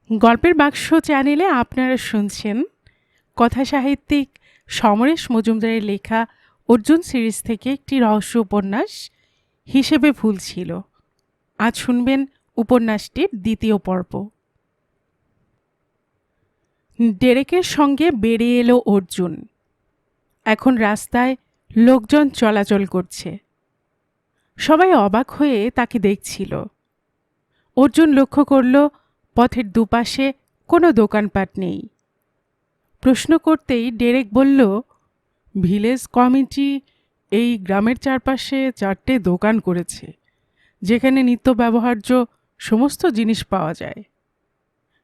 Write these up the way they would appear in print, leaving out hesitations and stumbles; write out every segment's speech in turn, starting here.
গল্পের বাক্স চ্যানেলে আপনারা শুনছেন কথাসাহিত্যিক সমরেশ মজুমদারের লেখা অর্জুন সিরিজ থেকে একটি রহস্য উপন্যাস হিসেবে ভুল ছিল। আজ শুনবেন উপন্যাসটির দ্বিতীয় পর্ব। ডেরেকের সঙ্গে বেরিয়ে এলো অর্জুন। এখন রাস্তায় লোকজন চলাচল করছে। সবাই অবাক হয়ে তাকে দেখছিল। অর্জুন লক্ষ্য করল পথের দুপাশে কোনো দোকানপাট নেই। প্রশ্ন করতেই ডেরেক বলল, ভিলেজ কমিটি এই গ্রামের চারপাশে 4টে দোকান করেছে, যেখানে নিত্য ব্যবহার্য সমস্ত জিনিস পাওয়া যায়।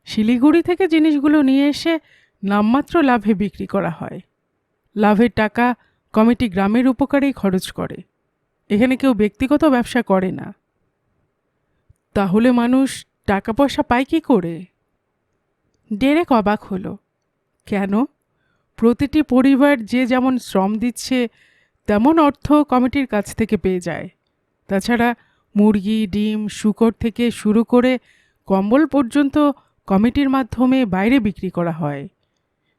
শিলিগুড়ি থেকে জিনিসগুলো নিয়ে এসে নামমাত্র লাভে বিক্রি করা হয়। লাভের টাকা কমিটি গ্রামের উপকারেই খরচ করে। এখানে কেউ ব্যক্তিগত ব্যবসা করে না। তাহলে মানুষ টাকা পয়সা পায় কী করে? ডেরেক অবাক হলো। কেন? প্রতিটি পরিবার যে যেমন শ্রম দিচ্ছে তেমন অর্থ কমিটির কাছ থেকে পেয়ে যায়। তাছাড়া মুরগি, ডিম, শূকর থেকে শুরু করে কম্বল পর্যন্ত কমিটির মাধ্যমে বাইরে বিক্রি করা হয়।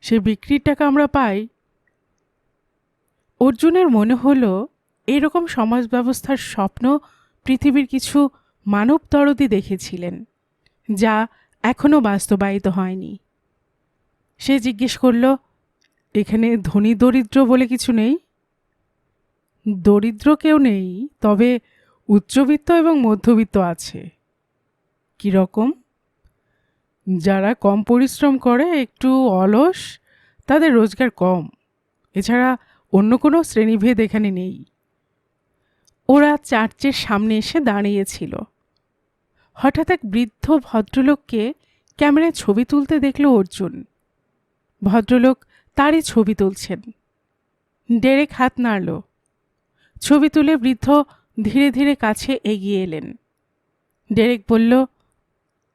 সে বিক্রির টাকা আমরা পাই। অর্জুনের মনে হলো এরকম সমাজ ব্যবস্থার স্বপ্ন পৃথিবীর কিছু মানবদরদি দেখেছিলেন, যা এখনও বাস্তবায়িত হয়নি। সে জিজ্ঞেস করল, এখানে ধনী দরিদ্র বলে কিছু নেই? দরিদ্র কেউ নেই, তবে উচ্চবিত্ত এবং মধ্যবিত্ত আছে। কীরকম? যারা কম পরিশ্রম করে, একটু অলস, তাদের রোজগার কম। এছাড়া অন্য কোনো শ্রেণীভেদ এখানে নেই। ওরা চার্চের সামনে এসে দাঁড়িয়েছিল। হঠাৎ এক বৃদ্ধ ভদ্রলোককে ক্যামেরায় ছবি তুলতে দেখল অর্জুন। ভদ্রলোক তারই ছবি তুলছেন। ডেরেক হাত নাড়ল। ছবি তুলে বৃদ্ধ ধীরে ধীরে কাছে এগিয়ে এলেন। ডেরেক বলল,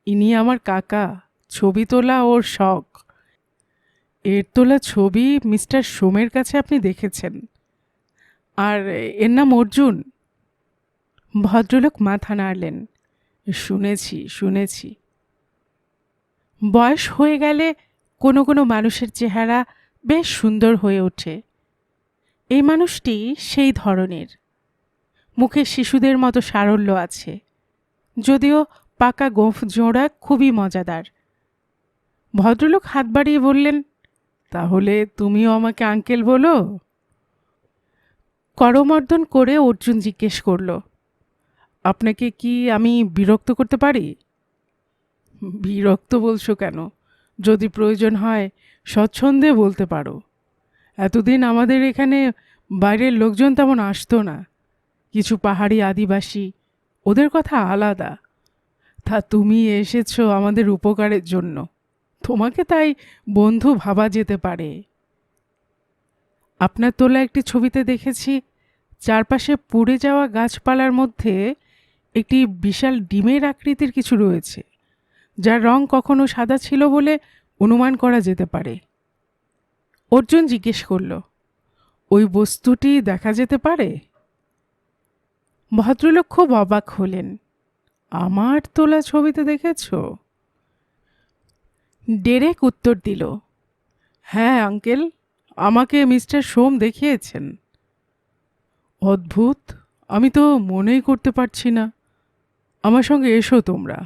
ইনি আমার কাকা। ছবি তোলা ওর শখ। এর তোলা ছবি মিস্টার সোমের কাছে আপনি দেখেছেন। আর এর নাম অর্জুন। ভদ্রলোক মাথা নাড়লেন। শুনেছি। বয়স হয়ে গেলে কোনো কোনো মানুষের চেহারা বেশ সুন্দর হয়ে ওঠে। এই মানুষটি সেই ধরনের। মুখে শিশুদের মতো সারল্য আছে, যদিও পাকা গোঁফ জোড়া খুবই মজাদার। ভদ্রলোক হাত বাড়িয়ে বললেন, তাহলে তুমিও আমাকে আঙ্কেল বলো? করমর্দন করে অর্জুন জিজ্ঞেস করল, আপনাকে কি আমি বিরক্ত করতে পারি? বিরক্ত বলছো কেন? যদি প্রয়োজন হয় স্বচ্ছন্দে বলতে পারো। এতদিন আমাদের এখানে বাইরের লোকজন তেমন আসতো না। কিছু পাহাড়ি আদিবাসী, ওদের কথা আলাদা। তা তুমি এসেছো আমাদের উপকারের জন্য, তোমাকে তাই বন্ধু ভাবা যেতে পারে। আপনার তোলা একটি ছবিতে দেখেছি চারপাশে পুড়ে যাওয়া গাছপালার মধ্যে একটি বিশাল ডিমের আকৃতির কিছু রয়েছে, যার রং কখনো সাদা ছিল বলে অনুমান করা যেতে পারে। অর্জুন জিজ্ঞেস করল, ওই বস্তুটি দেখা যেতে পারে? ভদ্রলোক খুব অবাক হলেন। আমার তোলা ছবিতে দেখেছ? ডেরেক উত্তর দিল, হ্যাঁ আঙ্কেল, আমাকে মিস্টার সোম দেখিয়েছেন। অদ্ভুত, আমি তো মনেই করতে পারছি না। আমার সঙ্গে এসো তোমরা।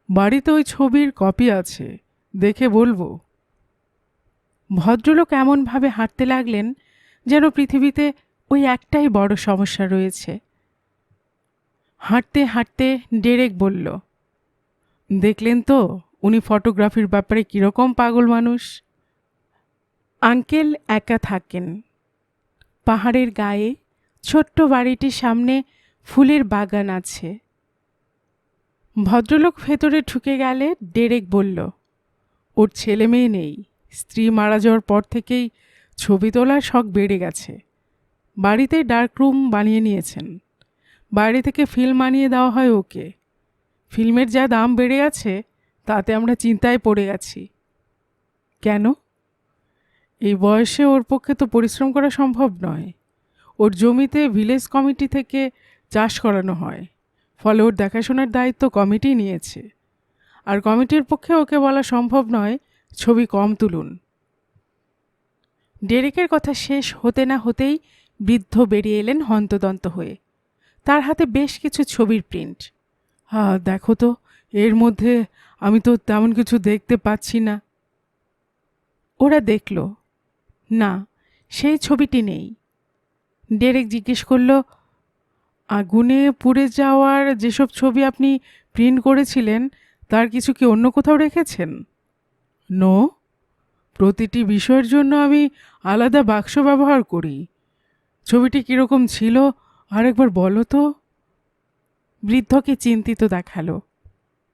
বাড়িতে ওই ছবির কপি আছে, দেখে বলবো। ভদ্রলোক এমনভাবে হাঁটতে লাগলেন যেন পৃথিবীতে ওই একটাই বড় সমস্যা রয়েছে। হাঁটতে হাঁটতে ডেরেক বলল, দেখলেন তো উনি ফটোগ্রাফির ব্যাপারে কীরকম পাগল মানুষ। আঙ্কেল একা থাকেন। পাহাড়ের গায়ে ছোট্ট বাড়িটির সামনে ফুলের বাগান আছে। ভদ্রলোক ভেতরে ঢুকে গেলে ডেরেক বলল, ওর ছেলে মেয়ে নেই। স্ত্রী মারা যাওয়ার পর থেকেই ছবি তোলার শখ বেড়ে গেছে। বাড়িতে ডার্ক রুম বানিয়ে নিয়েছেন। বাইরে থেকে ফিল্ম আনিয়ে দেওয়া হয় ওকে। ফিল্মের যা দাম বেড়ে গেছে তাতে আমরা চিন্তায় পড়ে গেছি। কেন? এই বয়সে ওর পক্ষে তো পরিশ্রম করা সম্ভব নয়। ওর জমিতে ভিলেজ কমিটি থেকে চাষ করানো হয়, ফলে ওর দেখাশোনার দায়িত্ব কমিটি নিয়েছে। আর কমিটির পক্ষে ওকে বলা সম্ভব নয় ছবি কম তুলুন। ডেরেকের কথা শেষ হতে না হতেই বৃদ্ধ বেরিয়ে এলেন হন্তদন্ত হয়ে। তার হাতে বেশ কিছু ছবির প্রিন্ট। দেখো তো, এর মধ্যে আমি তো তেমন কিছু দেখতে পাচ্ছি না। ওরা দেখল, না, সেই ছবিটি নেই। ডেরেক জিজ্ঞেস করল, আগুনে পুড়ে যাওয়ার যেসব ছবি আপনি প্রিন্ট করেছিলেন তার কিছু কি অন্য কোথাও রেখেছেন? নো, প্রতিটি বিষয়ের জন্য আমি আলাদা বাক্স ব্যবহার করি। ছবিটি কীরকম ছিল আরেকবার বলো তো। বৃদ্ধকে চিন্তিত দেখালো।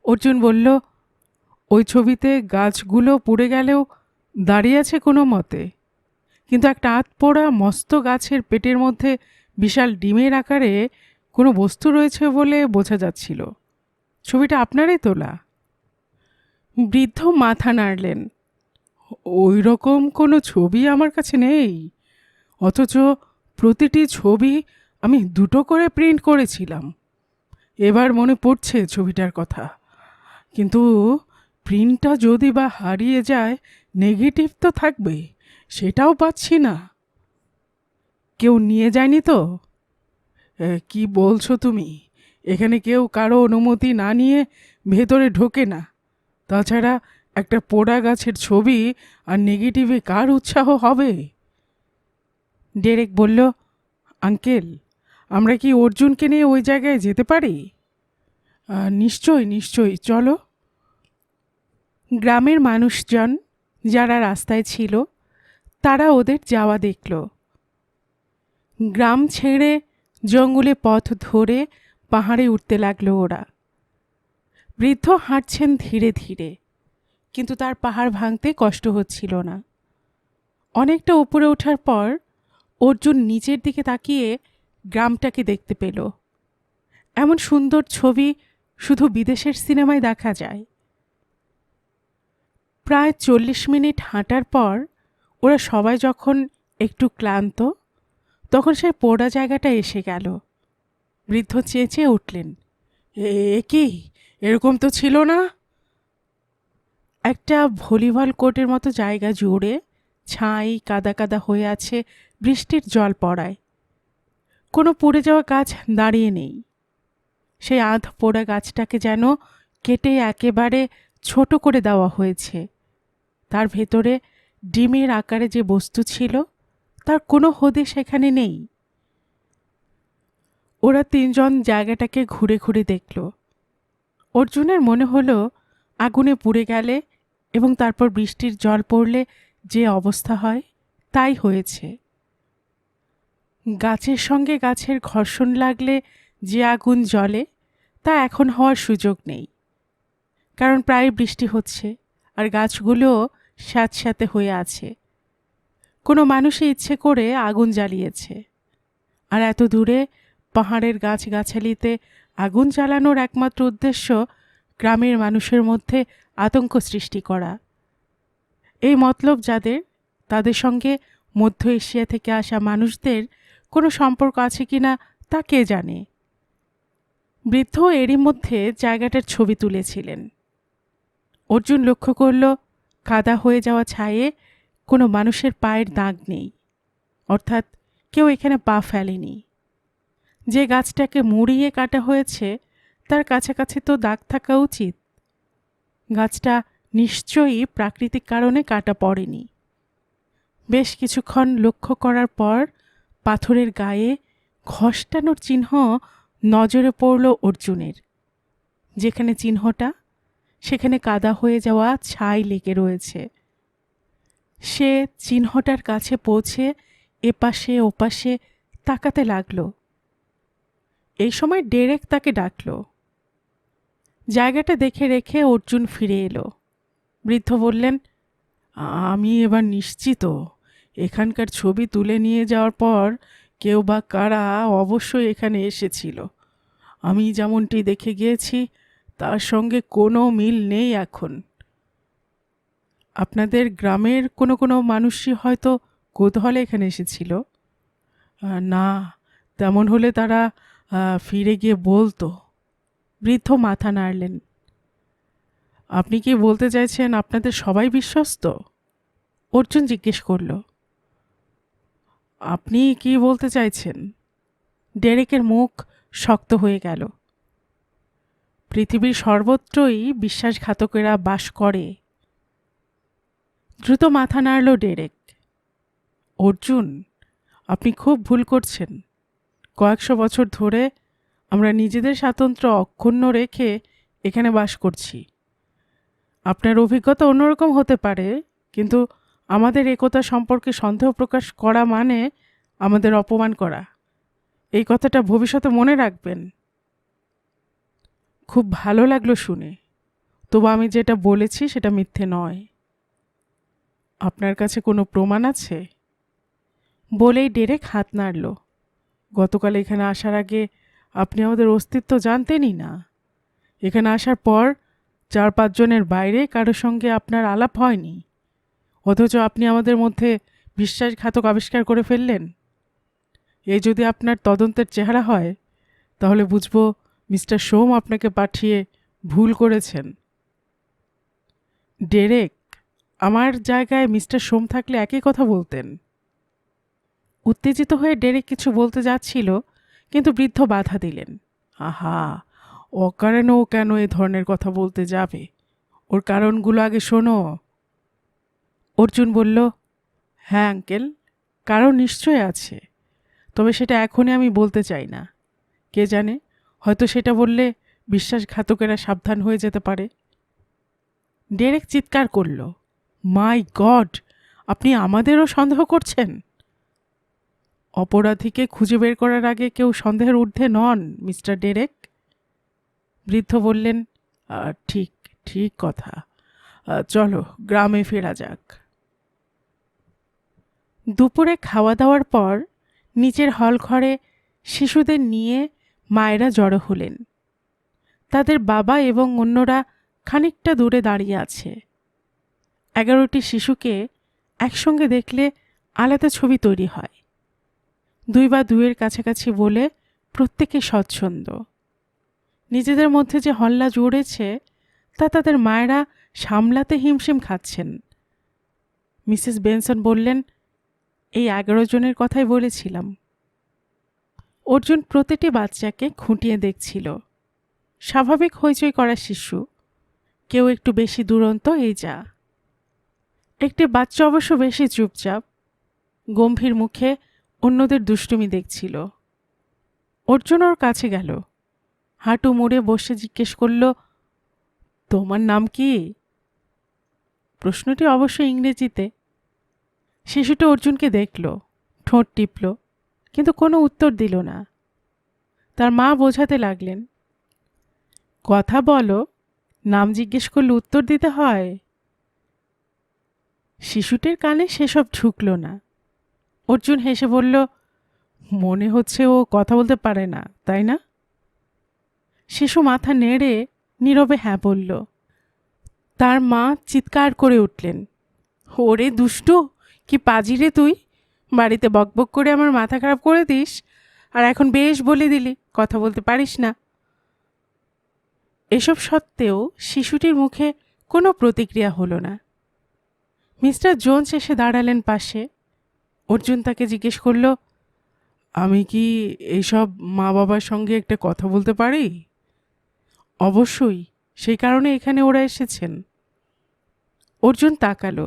অর্জুন বলল, ওই ছবিতে গাছগুলো পুড়ে গেলেও দাঁড়িয়ে আছে কোনো মতে, কিন্তু একটা আধপোড়া মস্ত গাছের পেটের মধ্যে বিশাল ডিমের আকারে কোনো বস্তু রয়েছে বলে বোঝা যাচ্ছিল। ছবিটা আপনারই তোলা? বৃদ্ধ মাথা নাড়লেন। ওই রকম কোনো ছবি আমার কাছে নেই, অথচ প্রতিটি ছবি আমি দুটো করে প্রিন্ট করেছিলাম। এবার মনে পড়ছে ছবিটার কথা, কিন্তু প্রিন্টটা যদি বা হারিয়ে যায়, নেগেটিভ তো থাকবে, সেটাও পাচ্ছি না। কেউ নিয়ে যায়নি তো? কি বলছো তুমি? এখানে কেউ কারো অনুমতি না নিয়ে ভেতরে ঢোকে না। তাছাড়া একটা পোড়া গাছের ছবি আর নেগেটিভে কার উৎসাহ হবে? ডেরেক বলল, আঙ্কেল, আমরা কি অর্জুনকে নিয়ে ওই জায়গায় যেতে পারি? নিশ্চয়ই নিশ্চয়ই, চলো। গ্রামের মানুষজন যারা রাস্তায় ছিল তারা ওদের যাওয়া দেখল। গ্রাম ছেড়ে জঙ্গলে পথ ধরে পাহাড়ে উঠতে লাগলো ওরা। বৃদ্ধ হাঁটছেন ধীরে ধীরে, কিন্তু তার পাহাড় ভাঙতে কষ্ট হচ্ছিল না। অনেকটা উপরে ওঠার পর অর্জুন নিচের দিকে তাকিয়ে গ্রামটাকে দেখতে পেল। এমন সুন্দর ছবি শুধু বিদেশের সিনেমায় দেখা যায়। প্রায় 40 মিনিট হাঁটার পর ওরা সবাই যখন একটু ক্লান্ত, তখন সেই পোড়া জায়গাটা এসে গেল। বৃদ্ধ চেঁচিয়ে উঠলেন, এ কি, এরকম তো ছিল না। একটা ভলিবল কোর্টের মতো জায়গা জুড়ে ছাই কাদা কাদা হয়ে আছে বৃষ্টির জল পড়ায়। কোনো পুড়ে যাওয়া গাছ দাঁড়িয়ে নেই। সেই আধ পোড়া গাছটাকে যেন কেটে একেবারে ছোট করে দেওয়া হয়েছে। তার ভেতরে ডিমের আকারে যে বস্তু ছিল তার কোনো হদিশ সেখানে নেই। ওরা তিনজন জায়গাটাকে ঘুরে ঘুরে দেখল। অর্জুনের মনে হলো আগুনে পুড়ে গেলে এবং তারপর বৃষ্টির জল পড়লে যে অবস্থা হয় তাই হয়েছে। গাছের সঙ্গে গাছের ঘর্ষণ লাগলে যে আগুন জ্বলে তা এখন হওয়ার সুযোগ নেই, কারণ প্রায় বৃষ্টি হচ্ছে আর গাছগুলোও স্যাঁতস্যাঁতে হয়ে আছে। কোনো মানুষই ইচ্ছে করে আগুন জ্বালিয়েছে। আর এত দূরে পাহাড়ের গাছগাছালিতে আগুন জ্বালানোর একমাত্র উদ্দেশ্য গ্রামের মানুষের মধ্যে আতঙ্ক সৃষ্টি করা। এই মতলব যাদের, তাদের সঙ্গে মধ্য এশিয়া থেকে আসা মানুষদের কোনো সম্পর্ক আছে কিনা তা কে জানে। বৃদ্ধ এরই মধ্যে জায়গাটার ছবি তুলেছিলেন। অর্জুন লক্ষ্য করল কাদা হয়ে যাওয়া ছায়ে কোনো মানুষের পায়ের দাগ নেই, অর্থাৎ কেউ এখানে পা ফেলেনি। যে গাছটাকে মুড়িয়ে কাটা হয়েছে তার কাছাকাছি তো দাগ থাকা উচিত। গাছটা নিশ্চয়ই প্রাকৃতিক কারণে কাটা পড়েনি। বেশ কিছুক্ষণ লক্ষ্য করার পর পাথরের গায়ে ঘষ্টানোর চিহ্ন নজরে পড়ল অর্জুনের। যেখানে চিহ্নটা, সেখানে কাদা হয়ে যাওয়া ছাই লেগে রয়েছে। সে চিহ্নটার কাছে পৌঁছে এপাশে ওপাশে তাকাতে লাগল। এই সময় ডেরেক তাকে ডাকল। জায়গাটা দেখে রেখে অর্জুন ফিরে এলো। বৃদ্ধ বললেন, আমি এবার নিশ্চিত এখানকার ছবি তুলে নিয়ে যাওয়ার পর কেউ বা কারা অবশ্যই এখানে এসেছিল। আমি যেমনটি দেখে গিয়েছি তার সঙ্গে কোনো মিল নেই এখন। আপনাদের গ্রামের কোনো মানুষই হয়তো কৌতূহলে এখানে এসেছিল? না, তেমন হলে তারা ফিরে গিয়ে বলতো। বৃদ্ধ মাথা নাড়লেন। আপনি কি বলতে চাইছেন আপনাদের সবাই বিশ্বস্ত? অর্জুন জিজ্ঞেস করল। আপনি কি বলতে চাইছেন? ডেরেকের মুখ শক্ত হয়ে গেল। পৃথিবীর সর্বত্রই বিশ্বাসঘাতকেরা বাস করে। দ্রুত মাথা নাড়ল ডেরেক। অর্জুন, আপনি খুব ভুল করছেন। কয়েকশো বছর ধরে আমরা নিজেদের স্বাতন্ত্র্য অক্ষুণ্ণ রেখে এখানে বাস করছি। আপনার অভিজ্ঞতা অন্যরকম হতে পারে, কিন্তু আমাদের একতা সম্পর্কে সন্দেহ প্রকাশ করা মানে আমাদের অপমান করা। এই কথাটা ভবিষ্যতে মনে রাখবেন। খুব ভালো লাগলো শুনে, তবু আমি যেটা বলেছি সেটা মিথ্যে নয়। আপনার কাছে কোনো প্রমাণ আছে? বলেই ডেরেক হাত নাড়ল। গতকাল এখানে আসার আগে আপনি আমাদের অস্তিত্ব জানতেনই না। এখানে আসার পর 4-5 জনের বাইরে কারোর সঙ্গে আপনার আলাপ হয়নি, অথচ আপনি আমাদের মধ্যে বিশ্বাসঘাতক আবিষ্কার করে ফেললেন। এই যদি আপনার তদন্তের চেহারা হয়, তাহলে বুঝব মিস্টার সোম আপনাকে পাঠিয়ে ভুল করেছেন। ডেরেক, আমার জায়গায় মিস্টার সোম থাকলে একই কথা বলতেন। উত্তেজিত হয়ে ডেরেক কিছু বলতে যাচ্ছিল, কিন্তু বৃদ্ধ বাধা দিলেন। আহা, অকারণে ও কেন এ ধরনের কথা বলতে যাবে? ওর কারণগুলো আগে শোনো। অর্জুন বলল, হ্যাঁ আঙ্কেল, কারণ নিশ্চয় আছে, তবে সেটা এখনই আমি বলতে চাই না। কে জানে, হয়তো সেটা বললে বিশ্বাসঘাতকেরা সাবধান হয়ে যেতে পারে। ডেরেক চিৎকার করল, মাই গড, আপনি আমাদেরও সন্দেহ করছেন? অপরাধীকে খুঁজে বের করার আগে কেউ সন্দেহের ঊর্ধ্বে নন, মিস্টার ডেরেক। বৃদ্ধ বললেন, ঠিক ঠিক কথা। চলো গ্রামে ফেরা যাক। দুপুরে খাওয়া দাওয়ার পর নিচের হল ঘরে শিশুদের নিয়ে মায়েরা জড়ো হলেন। তাদের বাবা এবং অন্যরা খানিকটা দূরে দাঁড়িয়ে আছে। 11টি শিশুকে একসঙ্গে দেখলে আলাদা ছবি তৈরি হয়। 2 বা 2-এর কাছাকাছি বলে প্রত্যেকে স্বচ্ছন্দ। নিজেদের মধ্যে যে হল্লা জুড়েছে তা তাদের মায়েরা সামলাতে হিমশিম খাচ্ছেন। মিসেস বেনসন বললেন, এই 11 জনের কথাই বলেছিলাম। অর্জুন প্রতিটি বাচ্চাকে খুঁটিয়ে দেখছিল। স্বাভাবিক হইচই করা শিশু, কেউ একটু বেশি দুরন্ত, এই যা। একটি বাচ্চা অবশ্য বেশি চুপচাপ, গম্ভীর মুখে অন্যদের দুষ্টুমি দেখছিল। অর্জুন ওর কাছে গেল, হাঁটু মুড়ে বসে জিজ্ঞেস করল, তোমার নাম কি? প্রশ্নটি অবশ্য ইংরেজিতে। শিশুটি অর্জুনকে দেখল, ঠোঁট টিপল, কিন্তু কোনো উত্তর দিল না। তার মা বোঝাতে লাগলেন, কথা বলো, নাম জিজ্ঞেস করলে উত্তর দিতে হয়। শিশুটির কানে সেসব ঢুকল না। অর্জুন হেসে বলল, মনে হচ্ছে ও কথা বলতে পারে না, তাই না? শিশু মাথা নেড়ে নীরবে হ্যাঁ বলল। তার মা চিৎকার করে উঠলেন, ওরে দুষ্টু, কি পাজি রে তুই! বাড়িতে বকবক করে আমার মাথা খারাপ করে দিস, আর এখন বেশ বলে দিলি কথা বলতে পারিস না। এসব সত্ত্বেও শিশুটির মুখে কোনো প্রতিক্রিয়া হলো না। মিস্টার জোন্স এসে দাঁড়ালেন পাশে। অর্জুন তাকে জিজ্ঞেস করল, আমি কি এইসব মা বাবার সঙ্গে একটা কথা বলতে পারি? অবশ্যই, সেই কারণে এখানে ওরা এসেছেন। অর্জুন তাকালো।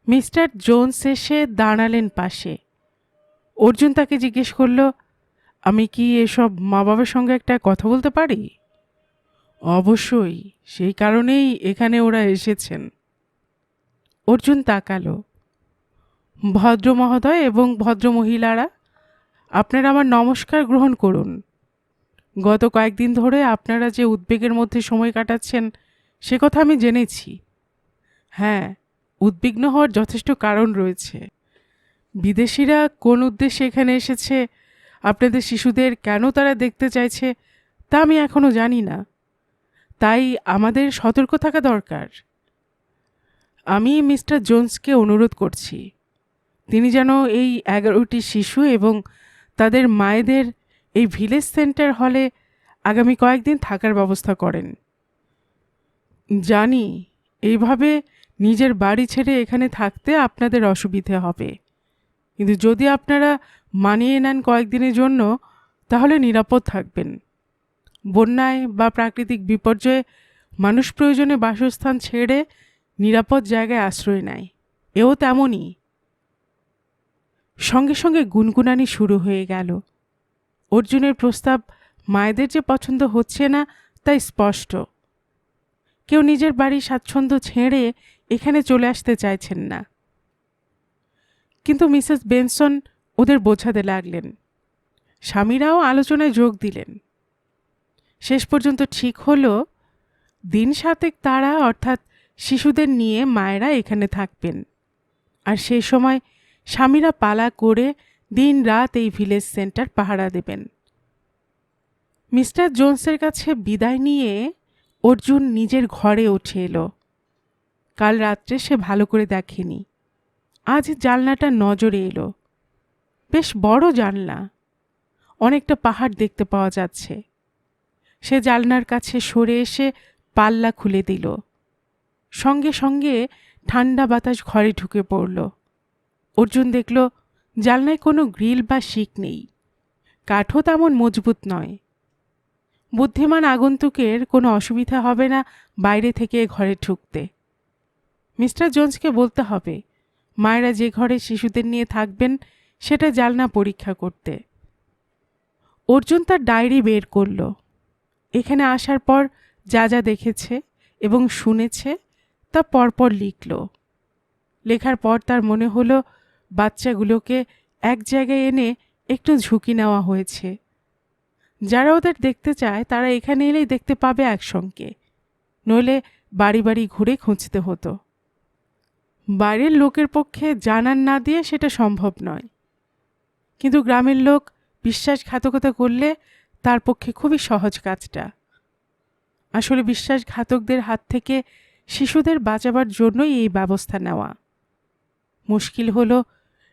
মিস্টার জোন্স এসে দাঁড়ালেন পাশে। অর্জুন তাকে জিজ্ঞেস করল, আমি কি এসব মা বাবার সঙ্গে একটা কথা বলতে পারি? অবশ্যই, সেই কারণেই এখানে ওরা এসেছেন। অর্জুন তাকালো। ভদ্র মহোদয় এবং ভদ্র মহিলারা, আপনারা আমার নমস্কার গ্রহণ করুন। গত কয়েকদিন ধরে আপনারা যে উদ্বেগের মধ্যে সময় কাটাচ্ছেন সে কথা আমি জেনেছি। হ্যাঁ, উদ্বিগ্ন হওয়ার যথেষ্ট কারণ রয়েছে। বিদেশিরা কোন উদ্দেশ্যে এখানে এসেছে, আপনাদের শিশুদের কেন তারা দেখতে চাইছে, তা আমি এখনও জানি না। তাই আমাদের সতর্ক থাকা দরকার। আমি মিস্টার জোন্সকে অনুরোধ করছি, তিনি যেন এই 11টি শিশু এবং তাদের মায়েদের এই ভিলেজ সেন্টার হলে আগামী কয়েকদিন থাকার ব্যবস্থা করেন। জানি এইভাবে নিজের বাড়ি ছেড়ে এখানে থাকতে আপনাদের অসুবিধে হবে, কিন্তু যদি আপনারা মানিয়ে নেন কয়েকদিনের জন্য তাহলে নিরাপদ থাকবেন। বন্যায় বা প্রাকৃতিক বিপর্যয়ে মানুষ প্রয়োজনে বাসস্থান ছেড়ে নিরাপদ জায়গায় আশ্রয় নেয়, এও তেমনই। সঙ্গে সঙ্গে গুনগুনানি শুরু হয়ে গেল। অর্জুনের প্রস্তাব মায়েদের যে পছন্দ হচ্ছে না তাই স্পষ্ট। কেউ নিজের বাড়ির স্বাচ্ছন্দ্য ছেড়ে এখানে চলে আসতে চাইছেন না। কিন্তু মিসেস বেনসন ওদের বোঝাতে লাগলেন। স্বামীরাও আলোচনায় যোগ দিলেন। শেষ পর্যন্ত ঠিক হলো দিন 7 তারা অর্থাৎ শিশুদের নিয়ে মায়েরা এখানে থাকবেন, আর সেই সময় স্বামীরা পালা করে দিন রাত এই ভিলেজ সেন্টার পাহারা দেবেন। মিস্টার জোন্সের কাছে বিদায় নিয়ে অর্জুন নিজের ঘরে উঠে এলো। কাল রাত্রে সে ভালো করে দেখেনি। আজ জানলাটা নজরে এলো। বেশ বড় জানলা, অনেকটা পাহাড় দেখতে পাওয়া যাচ্ছে। সে জানলার কাছে সরে এসে পাল্লা খুলে দিল। সঙ্গে সঙ্গে ঠান্ডা বাতাস ঘরে ঢুকে পড়ল। অর্জুন দেখল জানলায় কোনো গ্রিল বা শিক নেই, কাঠও তেমন মজবুত নয়। বুদ্ধিমান আগন্তুকের কোনো অসুবিধা হবে না বাইরে থেকে ঘরে ঢুকতে। মিস্টার জোন্সকে বলতে হবে মায়েরা যে ঘরে শিশুদের নিয়ে থাকবেন সেটা জানলা পরীক্ষা করতে। অর্জুন তার ডায়েরি বের করল। এখানে আসার পর যা যা দেখেছে এবং শুনেছে তা পরপর লিখল। লেখার পর তার মনে হলো বাচ্চাগুলোকে এক জায়গায় এনে একটু ঝুঁকি নেওয়া হয়েছে। যারা ওদের দেখতে চায় তারা এখানে এলেই দেখতে পাবে একসঙ্গে, নইলে বাড়ি বাড়ি ঘুরে খুঁজতে হতো। বাইরের লোকের পক্ষে জানান না দিয়ে সেটা সম্ভব নয়, কিন্তু গ্রামের লোক বিশ্বাসঘাতকতা করলে তার পক্ষে খুবই সহজ কাজটা। আসলে বিশ্বাসঘাতকদের হাত থেকে শিশুদের বাঁচাবার জন্যই এই ব্যবস্থা নেওয়া। মুশকিল হলো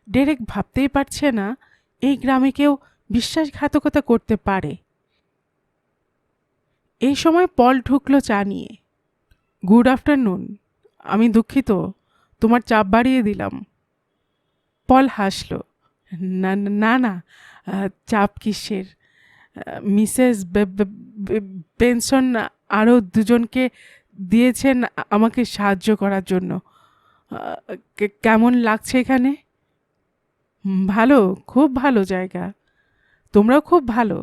ডেরেক ভাবতেই পারছে না এই গ্রামে কেউ বিশ্বাসঘাতকতা করতে পারে। এই সময় পল ঢুকলো চা নিয়ে। গুড আফটারনুন, আমি দুঃখিত তোমার চাপ বাড়িয়ে দিলাম। পল হাসল। না না না, চাপ কিসের? মিসেস বেনসন আরও দুজনকে দিয়েছেন আমাকে সাহায্য করার জন্য। কেমন লাগছে এখানে? ভালো, খুব ভালো জায়গা। তোমরাও খুব ভালো।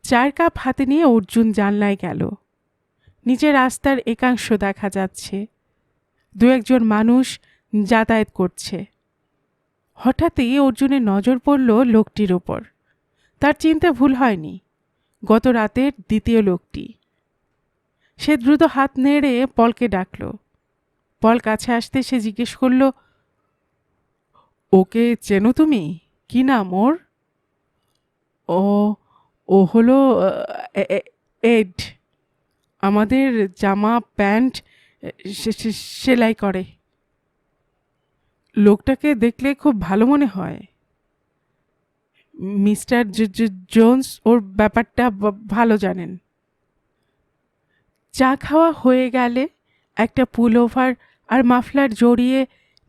চায়ের কাপ হাতে নিয়ে অর্জুন জানলায় গেল। নিচে রাস্তার একাংশ দেখা যাচ্ছে। দু একজন মানুষ যাতায়াত করছে। হঠাৎই অর্জুনের নজর পড়ল লোকটির ওপর। তার চিন্তা ভুল হয়নি, গত রাতের দ্বিতীয় লোকটি। সে দ্রুত হাত নেড়ে পলকে ডাকল। পল কাছে আসতে সে জিজ্ঞেস করল, ওকে চেনো তুমি? কি নাম ওর? ও ও হলো এড। আমাদের জামা প্যান্ট সেলাই করে। লোকটাকে দেখলে খুব ভালো মনে হয়। মিস্টার জোন্স ওর ব্যাপারটা ভালো জানেন। চা খাওয়া হয়ে গেলে একটা পুল ওভার আর মাফলার জড়িয়ে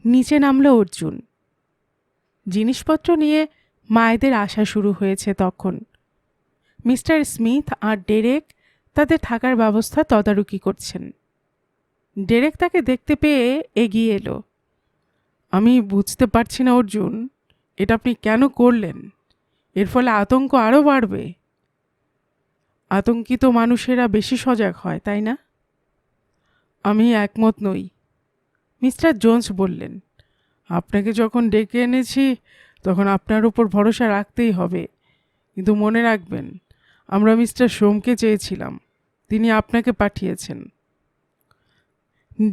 নিচে নামলো অর্জুন। জিনিসপত্র নিয়ে মায়েদের আসা শুরু হয়েছে তখন। মিস্টার স্মিথ আর ডেরেক তাদের থাকার ব্যবস্থা তদারকি করছেন। ডেরেক তাকে দেখতে পেয়ে এগিয়ে এলো। আমি বুঝতে পারছি না অর্জুন, এটা আপনি কেন করলেন? এর ফলে আতঙ্ক আরও বাড়বে। আতঙ্কিত মানুষেরা বেশি সজাগ হয়, তাই না? আমি একমত নই, মিস্টার জোন্স বললেন। আপনাকে যখন ডেকে এনেছি তখন আপনার উপর ভরসা রাখতেই হবে, কিন্তু মনে রাখবেন আমরা মিস্টার সোমকে চেয়েছিলাম, তিনি আপনাকে পাঠিয়েছেন।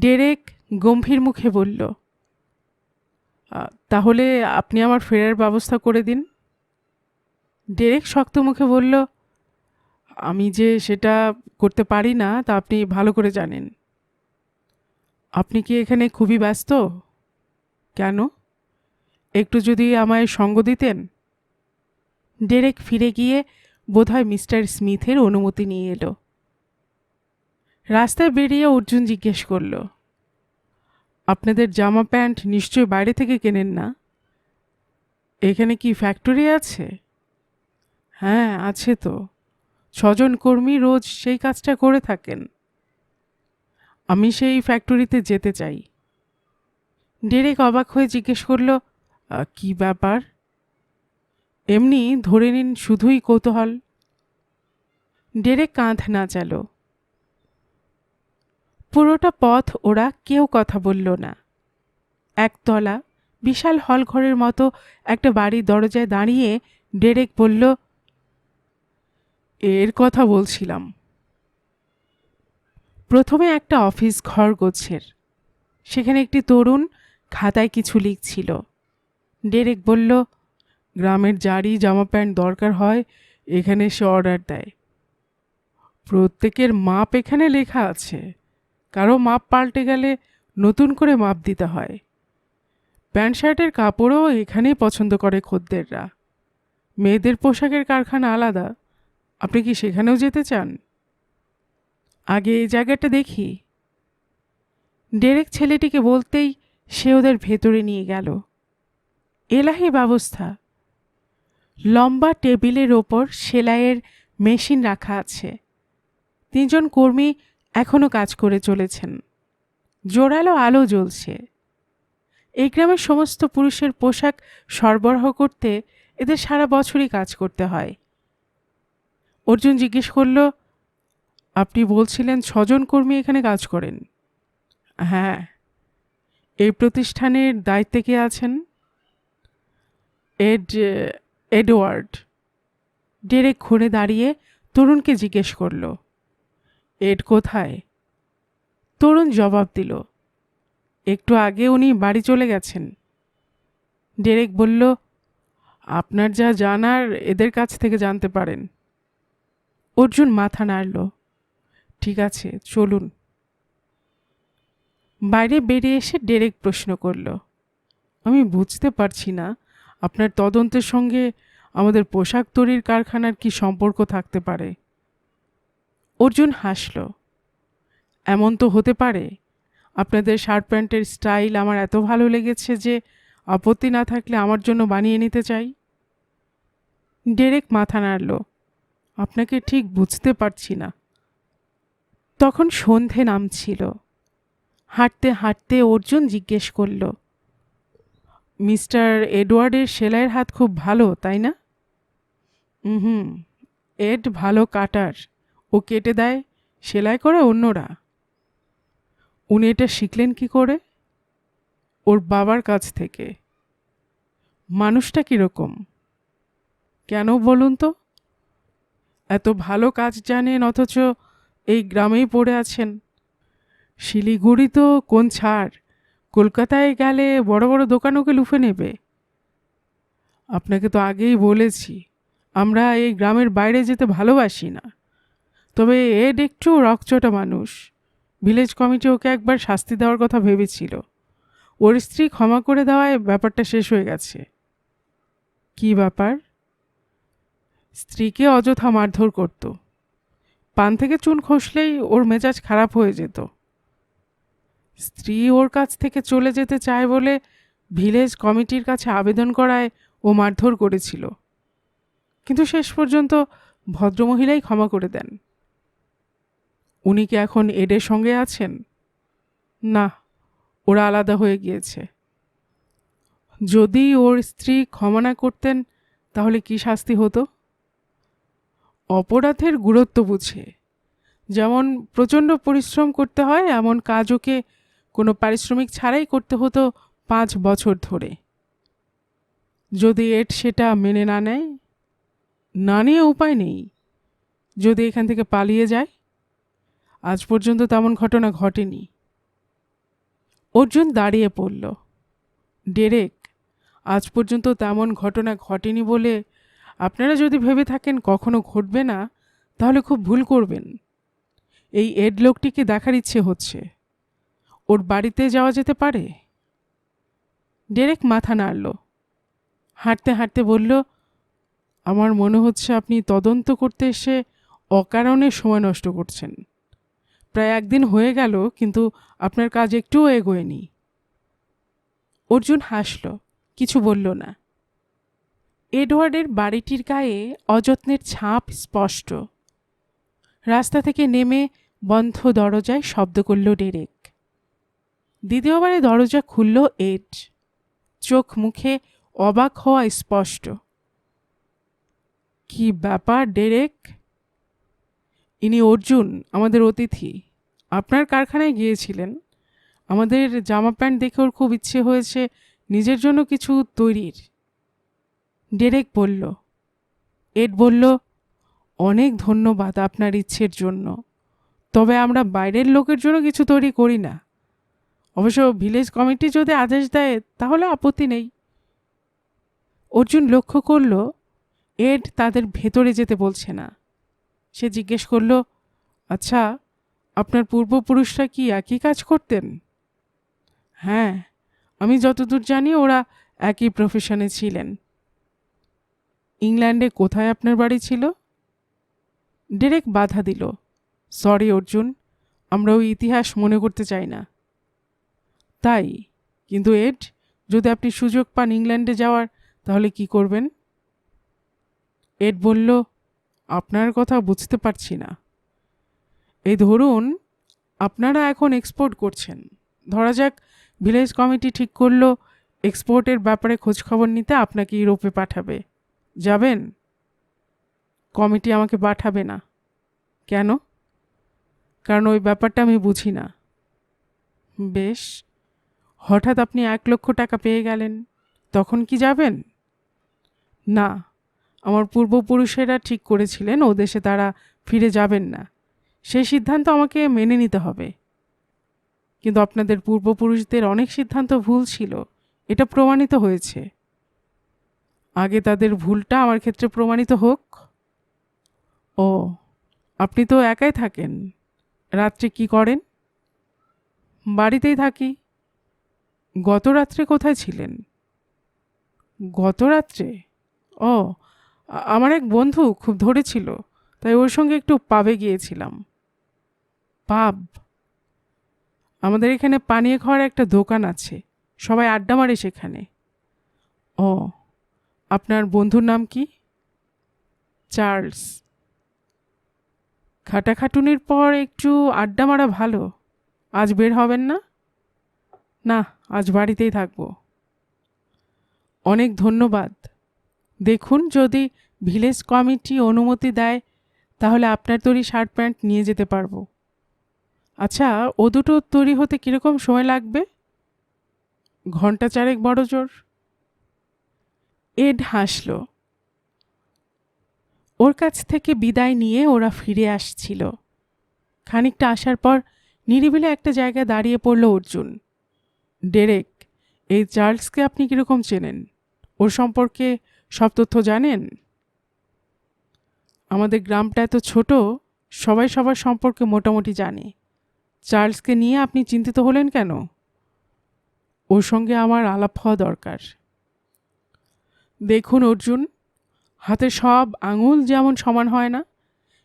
ডেরেক গম্ভীর মুখে বলল, তাহলে আপনি আমার ফেরার ব্যবস্থা করে দিন। ডেরেক শক্ত মুখে বলল, আমি যে সেটা করতে পারি না তা আপনি ভালো করে জানেন। আপনি কি এখানে খুবই ব্যস্ত? কেন? একটু যদি আমায় সঙ্গ দিতেন। ডেরেক ফিরে গিয়ে বোধহয় মিস্টার স্মিথের অনুমতি নিয়ে এলো। রাস্তায় বেরিয়ে অর্জুন জিজ্ঞেস করল, আপনাদের জামা প্যান্ট নিশ্চয়ই বাইরে থেকে কেনেন না? এখানে কি ফ্যাক্টরি আছে? হ্যাঁ আছে তো, 6 জন কর্মী রোজ সেই কাজটা করে থাকেন। আমি সেই ফ্যাক্টরিতে যেতে চাই। ডেরেক অবাক হয়ে জিজ্ঞেস করল, কি ব্যাপার? এমনি ধরে নিন শুধুই কৌতূহল। ডেরেক কাঁধ নাচালো। পুরোটা পথ ওরা কেউ কথা বলল না। একতলা বিশাল হল ঘরের মতো একটা বাড়ির দরজায় দাঁড়িয়ে ডেরেক বলল, এর কথা বলছিলাম। প্রথমে একটা অফিস ঘর গোছের, সেখানে একটি তরুণ খাতায় কিছু লিখছিল। ডেরেক বলল, গ্রামের যারই জামা প্যান্ট দরকার হয় এখানে সে অর্ডার দেয়। প্রত্যেকের মাপ এখানে লেখা আছে, কারো মাপ পাল্টে গেলে নতুন করে মাপ দিতে হয়। প্যান্ট শার্টের কাপড়ও এখানেই পছন্দ করে খদ্দেররা। মেয়েদের পোশাকের কারখানা আলাদা, আপনি কি সেখানেও যেতে চান? আগে এই জায়গাটা দেখি। ডেরেক ছেলেটিকে বলতেই সে ওদের ভেতরে নিয়ে গেল। এলাহি ব্যবস্থা। লম্বা টেবিলের ওপর সেলাইয়ের মেশিন রাখা আছে। 3 জন কর্মী এখনও কাজ করে চলেছেন। জোরালো আলো জ্বলছে। এই গ্রামের সমস্ত পুরুষের পোশাক সরবরাহ করতে এদের সারা বছরই কাজ করতে হয়। অর্জুন জিজ্ঞেস করল, আপনি বলছিলেন 6 জন কর্মী এখানে কাজ করেন? হ্যাঁ। এই প্রতিষ্ঠানের দায়িত্বে কে আছেন? এডওয়ার্ড। ডেরেক ঘুরে দাঁড়িয়ে তরুণকে জিজ্ঞেস করল, এড কোথায়? তরুণ জবাব দিল, একটু আগে উনি বাড়ি চলে গেছেন। ডেরেক বলল, আপনার যা জানার এদের কাছ থেকে জানতে পারেন। অর্জুন মাথা নাড়ল। ঠিক আছে, চলুন। বাইরে বেরিয়ে এসে ডেরেক প্রশ্ন করল, আমি বুঝতে পারছি না আপনার তদন্তের সঙ্গে আমাদের পোশাক তৈরির কারখানার কি সম্পর্ক থাকতে পারে? অর্জুন হাসল। এমন তো হতে পারে আপনাদের শার্ট প্যান্টের স্টাইল আমার এত ভালো লেগেছে যে আপত্তি না থাকলে আমার জন্য বানিয়ে নিতে চাই। ডেরেক মাথা নাড়ল। আপনাকে ঠিক বুঝতে পারছি না। তখন সন্ধে নামছিল। হাঁটতে হাঁটতে অর্জুন জিজ্ঞেস করল, মিস্টার এডওয়ার্ডের সেলাইয়ের হাত খুব ভালো, তাই না? হুম, এড ভালো কাটার। ও কেটে দেয়, সেলাই করে অন্যরা। উনি এটা শিখলেন কি করে? ওর বাবার কাছ থেকে। মানুষটা কীরকম? কেন বলুন তো? এত ভালো কাজ জানেন অথচ এই গ্রামেই পড়ে আছেন। শিলিগুড়ি তো কোন ছাড়, কলকাতায় গেলে বড় বড় দোকান ওকে লুফে নেবে। আপনাকে তো আগেই বলেছি আমরা এই গ্রামের বাইরে যেতে ভালোবাসি না। তবে এড একটু রকচটা মানুষ। ভিলেজ কমিটি ওকে একবার শাস্তি দেওয়ার কথা ভেবেছিল। ওর স্ত্রী ক্ষমা করে দেওয়ায় ব্যাপারটা শেষ হয়ে গেছে। কি ব্যাপার? স্ত্রীকে অযথা মারধর করত। পান থেকে চুন খসলেই ওর মেজাজ খারাপ হয়ে যেত। স্ত্রী ওর কাছ থেকে চলে যেতে চায় বলে ভিলেজ কমিটির কাছে আবেদন করায় ও মারধর করেছিল, কিন্তু শেষ পর্যন্ত ভদ্রমহিলাই ক্ষমা করে দেন। উনি কি এখন এডের সঙ্গে আছেন? না, ওরা আলাদা হয়ে গিয়েছে। যদি ওর স্ত্রী ক্ষমা না করতেন তাহলে কি শাস্তি হতো? অপরাধের গুরুত্ব বুঝে। যেমন প্রচণ্ড পরিশ্রম করতে হয় এমন কাজ ওকে কোনো পারিশ্রমিক ছাড়াই করতে হতো 5 বছর ধরে। যদি এড সেটা মেনে না নেয়, না নিয়ে উপায় নেই। যদি এখান থেকে পালিয়ে যায়? আজ পর্যন্ত তেমন ঘটনা ঘটেনি। অর্জুন দাঁড়িয়ে পড়ল। ডেরেক, আজ পর্যন্ত তেমন ঘটনা ঘটেনি বলে আপনারা যদি ভেবে থাকেন কখনো ঘটবে না, তাহলে খুব ভুল করবেন। এই এড লোকটিকে দেখার ইচ্ছে হচ্ছে। ওর বাড়িতে যাওয়া যেতে পারে? ডেরেক মাথা নাড়ল। হাঁটতে হাঁটতে বলল, আমার মনে হচ্ছে আপনি তদন্ত করতে এসে অকারণে সময় নষ্ট করছেন। প্রায় একদিন হয়ে গেল, কিন্তু আপনার কাজ একটুও এগোয়নি। অর্জুন হাসল, কিছু বলল না। এডওয়ার্ডের বাড়িটির গায়ে অযত্নের ছাপ স্পষ্ট। রাস্তা থেকে নেমে বন্ধ দরজায় শব্দ করল ডেরেক। দ্বিতীয়বারে দরজা খুলল এড। চোখ মুখে অবাক হওয়া স্পষ্ট। কি ব্যাপার ডেরেক? ইনি অর্জুন, আমাদের অতিথি। আপনার কারখানায় গিয়েছিলেন। আমাদের জামা প্যান্ট দেখে ওর খুব ইচ্ছে হয়েছে নিজের জন্য কিছু তৈরির। ডেরেক বলল। এড বলল, অনেক ধন্যবাদ আপনার ইচ্ছের জন্য, তবে আমরা বাইরের লোকের জন্য কিছু তৈরি করি না। অবশ্য ভিলেজ কমিটি যদি আদেশ দেয় তাহলে আপত্তি নেই। অর্জুন লক্ষ্য করল এড তাদের ভেতরে যেতে বলছে না। সে জিজ্ঞেস করল, আচ্ছা, আপনার পূর্বপুরুষরা কি একই কাজ করতেন? হ্যাঁ, আমি যতদূর জানি ওরা একই প্রফেশনে ছিলেন। ইংল্যান্ডে কোথায় আপনার বাড়ি ছিল? ডেরেক বাধা দিল, সরি অর্জুন, আমরা ওই ইতিহাস মনে করতে চাই না। তাই? কিন্তু এড, যদি আপনি সুযোগ পান ইংল্যান্ডে যাওয়ার, তাহলে কি করবেন? এড বলল, আপনার কথা বুঝতে পারছি না। এই ধরুন, আপনারা এখন এক্সপোর্ট করছেন। ধরা যাক ভিলেজ কমিটি ঠিক করলো এক্সপোর্টের ব্যাপারে খোঁজখবর নিতে আপনাকে ইউরোপে পাঠাবে। যাবেন? কমিটি আমাকে পাঠাবে না। কেন? কারণ ওই ব্যাপারটা আমি বুঝি না। বেশ, হঠাৎ আপনি 1,00,000 টাকা পেয়ে গেলেন, তখন কি যাবেন? না, আমার পূর্বপুরুষেরা ঠিক করেছিলেন ও দেশে তারা ফিরে যাবেন না। সেই সিদ্ধান্ত আমাকে মেনে নিতে হবে। কিন্তু আপনাদের পূর্বপুরুষদের অনেক সিদ্ধান্ত ভুল ছিল, এটা প্রমাণিত হয়েছে। আগে তাদের ভুলটা আমার ক্ষেত্রে প্রমাণিত হোক। ও, আপনি তো একাই থাকেন। রাত্রে কি করেন? বাড়িতেই থাকি। গত রাত্রে কোথায় ছিলেন? গত রাত্রে? ও, আমার এক বন্ধু খুব ধরেছিল, তাই ওর সঙ্গে একটু পাবে গিয়েছিলাম। পাব? আমাদের এখানে পানীয় খাওয়ার একটা দোকান আছে, সবাই আড্ডা মারে সেখানে। ও, আপনার বন্ধুর নাম কি? চার্লস। খাটাখাটুনির পর একটু আড্ডা মারা ভালো। আজ বের হবেন না? না, আজ বাড়িতেই থাকব। অনেক ধন্যবাদ। দেখুন, যদি ভিলেজ কমিটি অনুমতি দেয় তাহলে আপনার তৈরি শার্ট প্যান্ট নিয়ে যেতে পারবো। আচ্ছা, ও দুটো তৈরি হতে কীরকম সময় লাগবে? ঘন্টা 4 বড় জোর। এড হাসল। ওর কাছ থেকে বিদায় নিয়ে ওরা ফিরে আসছিল। খানিকটা আসার পর নিরিবিলি একটা জায়গায় দাঁড়িয়ে পড়ল অর্জুন। ডেরেক, এই চার্লসকে আপনি কীরকম চেনেন? ওর সম্পর্কে সব তথ্য জানেন? আমাদের গ্রামটা এত ছোট, সবাই সবার সম্পর্কে মোটামুটি জানে। চার্লসকে নিয়ে আপনি চিন্তিত হলেন কেন? ওর সঙ্গে আমার আলাপ হওয়া দরকার। দেখুন অর্জুন, হাতের সব আঙুল যেমন সমান হয় না,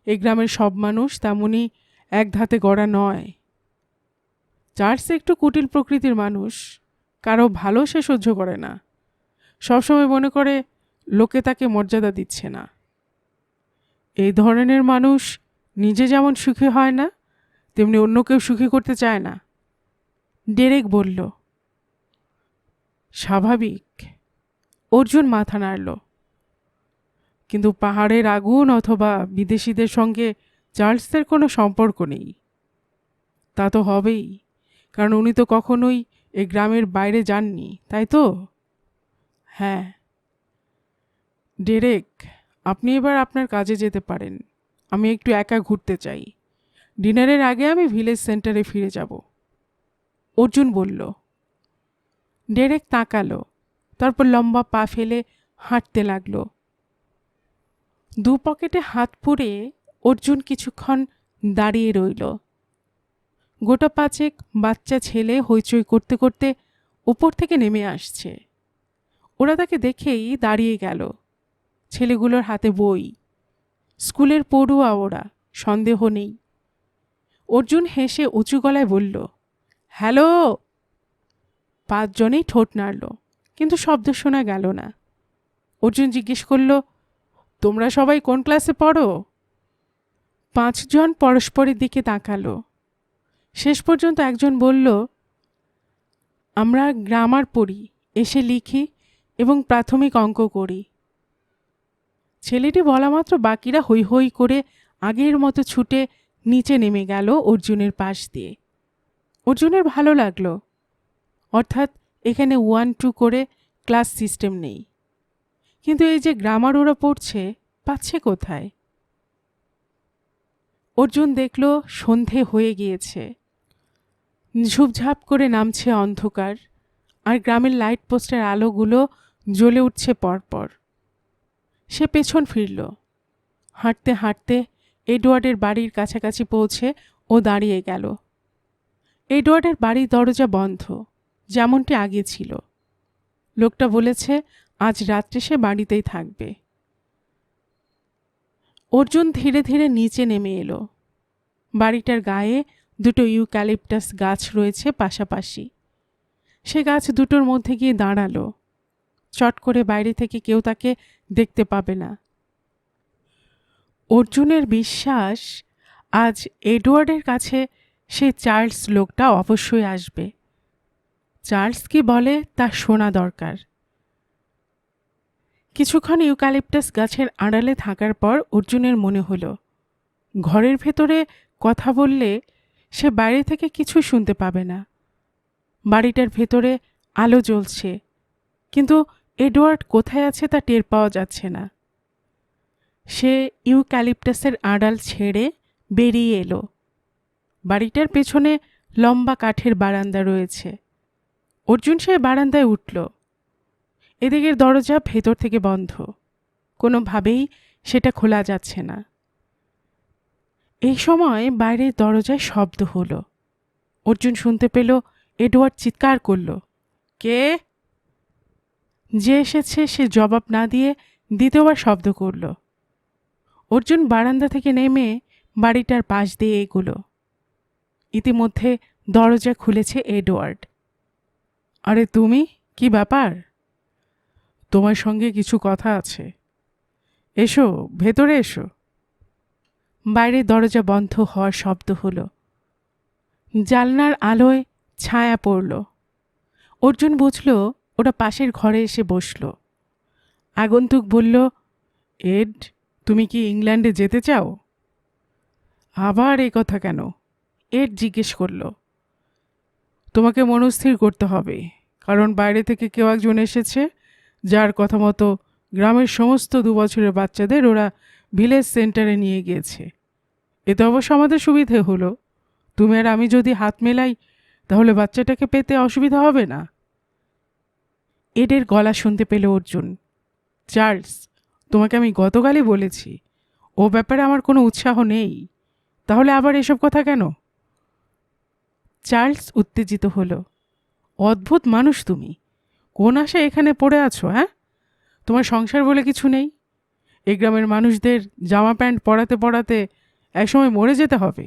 এই গ্রামের সব মানুষ তেমনই এক ধাতে গড়া নয়। চার্লস একটু কুটিল প্রকৃতির মানুষ, কারো ভালো সে সহ্য করে না। সবসময় মনে করে লোকে তাকে মর্যাদা দিচ্ছে না। এই ধরনের মানুষ নিজে যেমন সুখী হয় না, তেমনি অন্য কেউ সুখী করতে চায় না। ডেরেক বলল। স্বাভাবিক। অর্জুন মাথা নাড়ল। কিন্তু পাহাড়ের আগুন অথবা বিদেশিদের সঙ্গে চার্লসের কোনো সম্পর্ক নেই। তা তো হবেই, কারণ উনি তো কখনোই এই গ্রামের বাইরে যাননি, তাই তো? হ্যাঁ। ডেরেক, আপনি এবার আপনার কাজে যেতে পারেন। আমি একটু একা ঘুরতে চাই। ডিনারের আগে আমি ভিলেজ সেন্টারে ফিরে যাব। অর্জুন বলল। ডেরেক তাকালো, তারপর লম্বা পা ফেলে হাঁটতে লাগলো। দু পকেটে হাত পুরে অর্জুন কিছুক্ষণ দাঁড়িয়ে রইল। গোটা 5 বাচ্চা ছেলে হইচই করতে করতে উপর থেকে নেমে আসছে। ওরা তাকে দেখেই দাঁড়িয়ে গেল। ছেলেগুলোর হাতে বই। স্কুলের পড়ুয়া ওরা, সন্দেহ নেই। অর্জুন হেসে উঁচু গলায় বলল, হ্যালো। 5 জনেই ঠোঁট নাড়ল, কিন্তু শব্দ শোনা গেল না। অর্জুন জিজ্ঞেস করল, তোমরা সবাই কোন ক্লাসে পড়ো? 5 জন পরস্পরের দিকে তাকালো। শেষ পর্যন্ত একজন বলল, আমরা গ্রামার পড়ি, এসে লিখি এবং প্রাথমিক অঙ্ক করি। ছেলেটি বলা মাত্র বাকিরা হৈ হৈ করে আগের মতো ছুটে নিচে নেমে গেল অর্জুনের পাশ দিয়ে। অর্জুনের ভালো লাগলো, অর্থাৎ এখানে 1-2 করে ক্লাস সিস্টেম নেই। কিন্তু এই যে গ্রামার ওরা পড়ছে, পাচ্ছে কোথায়? অর্জুন দেখল সন্ধে হয়ে গিয়েছে। ঝুপঝাপ করে নামছে অন্ধকার, আর গ্রামের লাইট পোস্টের আলোগুলো জ্বলে উঠছে পরপর। সে পেছন ফিরল। হাঁটতে হাঁটতে এডওয়ার্ডের বাড়ির কাছাকাছি পৌঁছে ও দাঁড়িয়ে গেল। এডওয়ার্ডের বাড়ির দরজা বন্ধ, যেমনটি আগে ছিল। লোকটা বলেছে আজ রাত্রে সে বাড়িতেই থাকবে। অর্জুন ধীরে ধীরে নিচে নেমে এলো। বাড়িটার গায়ে 2টো ইউক্যালিপটাস গাছ রয়েছে পাশাপাশি। সে গাছ দুটোর মধ্যে গিয়ে দাঁড়ালো। চট করে বাইরে থেকে কেউ তাকে দেখতে পাবে না। অর্জুনের বিশ্বাস আজ এডওয়ার্ডের কাছে সে চার্লস লোকটা অবশ্যই আসবে। চার্লস কি বলে তা শোনা দরকার। কিছুক্ষণ ইউক্যালিপটাস গাছের আড়ালে থাকার পর অর্জুনের মনে হলো, ঘরের ভেতরে কথা বললে সে বাইরে থেকে কিছুই শুনতে পাবে না। বাড়িটার ভেতরে আলো জ্বলছে, কিন্তু এডওয়ার্ড কোথায় আছে তা টের পাওয়া যাচ্ছে না। সে ইউক্যালিপটাসের আড়াল ছেড়ে বেরিয়ে এলো। বাড়িটার পেছনে লম্বা কাঠের বারান্দা রয়েছে। অর্জুন সে বারান্দায় উঠল। এদিকের দরজা ভেতর থেকে বন্ধ, কোনোভাবেই সেটা খোলা যাচ্ছে না। এই সময় বাইরের দরজায় শব্দ হলো। অর্জুন শুনতে পেল এডওয়ার্ড চিৎকার করল, কে? যে এসেছে সে জবাব না দিয়ে দ্বিতীয়বার শব্দ করল। অর্জুন বারান্দা থেকে নেমে বাড়িটার পাশ দিয়ে এগোলো। ইতিমধ্যে দরজা খুলেছে এডওয়ার্ড। আরে তুমি, কি ব্যাপার? তোমার সঙ্গে কিছু কথা আছে, এসো, ভেতরে এসো। বাইরের দরজা বন্ধ হওয়ার শব্দ হলো। জানলার আলোয় ছায়া পড়ল। অর্জুন বুঝল ওরা পাশের ঘরে এসে বসল। আগন্তুক বলল, এড, তুমি কি ইংল্যান্ডে যেতে চাও? আবার এই কথা কেন? এড জিজ্ঞেস করল। তোমাকে মনস্থির করতে হবে, কারণ বাইরে থেকে কেউ একজন এসেছে যার কথা মতো গ্রামের সমস্ত 2 বছরের বাচ্চাদের ওরা ভিলেজ সেন্টারে নিয়ে গিয়েছে। এতে অবশ্য আমাদের সুবিধে হলো, তুমি আর আমি যদি হাত মেলাই তাহলে বাচ্চাটাকে পেতে অসুবিধা হবে না। এডের গলা শুনতে পেল অর্জুন। চার্লস, তোমাকে আমি গতকালই বলেছি ও ব্যাপারে আমার কোনো উৎসাহ নেই, তাহলে আবার এসব কথা কেন? চার্লস উত্তেজিত হলো। অদ্ভুত মানুষ তুমি, কোন আশায় এখানে পড়ে আছো? হ্যাঁ, তোমার সংসার বলে কিছু নেই? এই গ্রামের মানুষদের জামা প্যান্ট পরাতে পরাতে একসময় মরে যেতে হবে।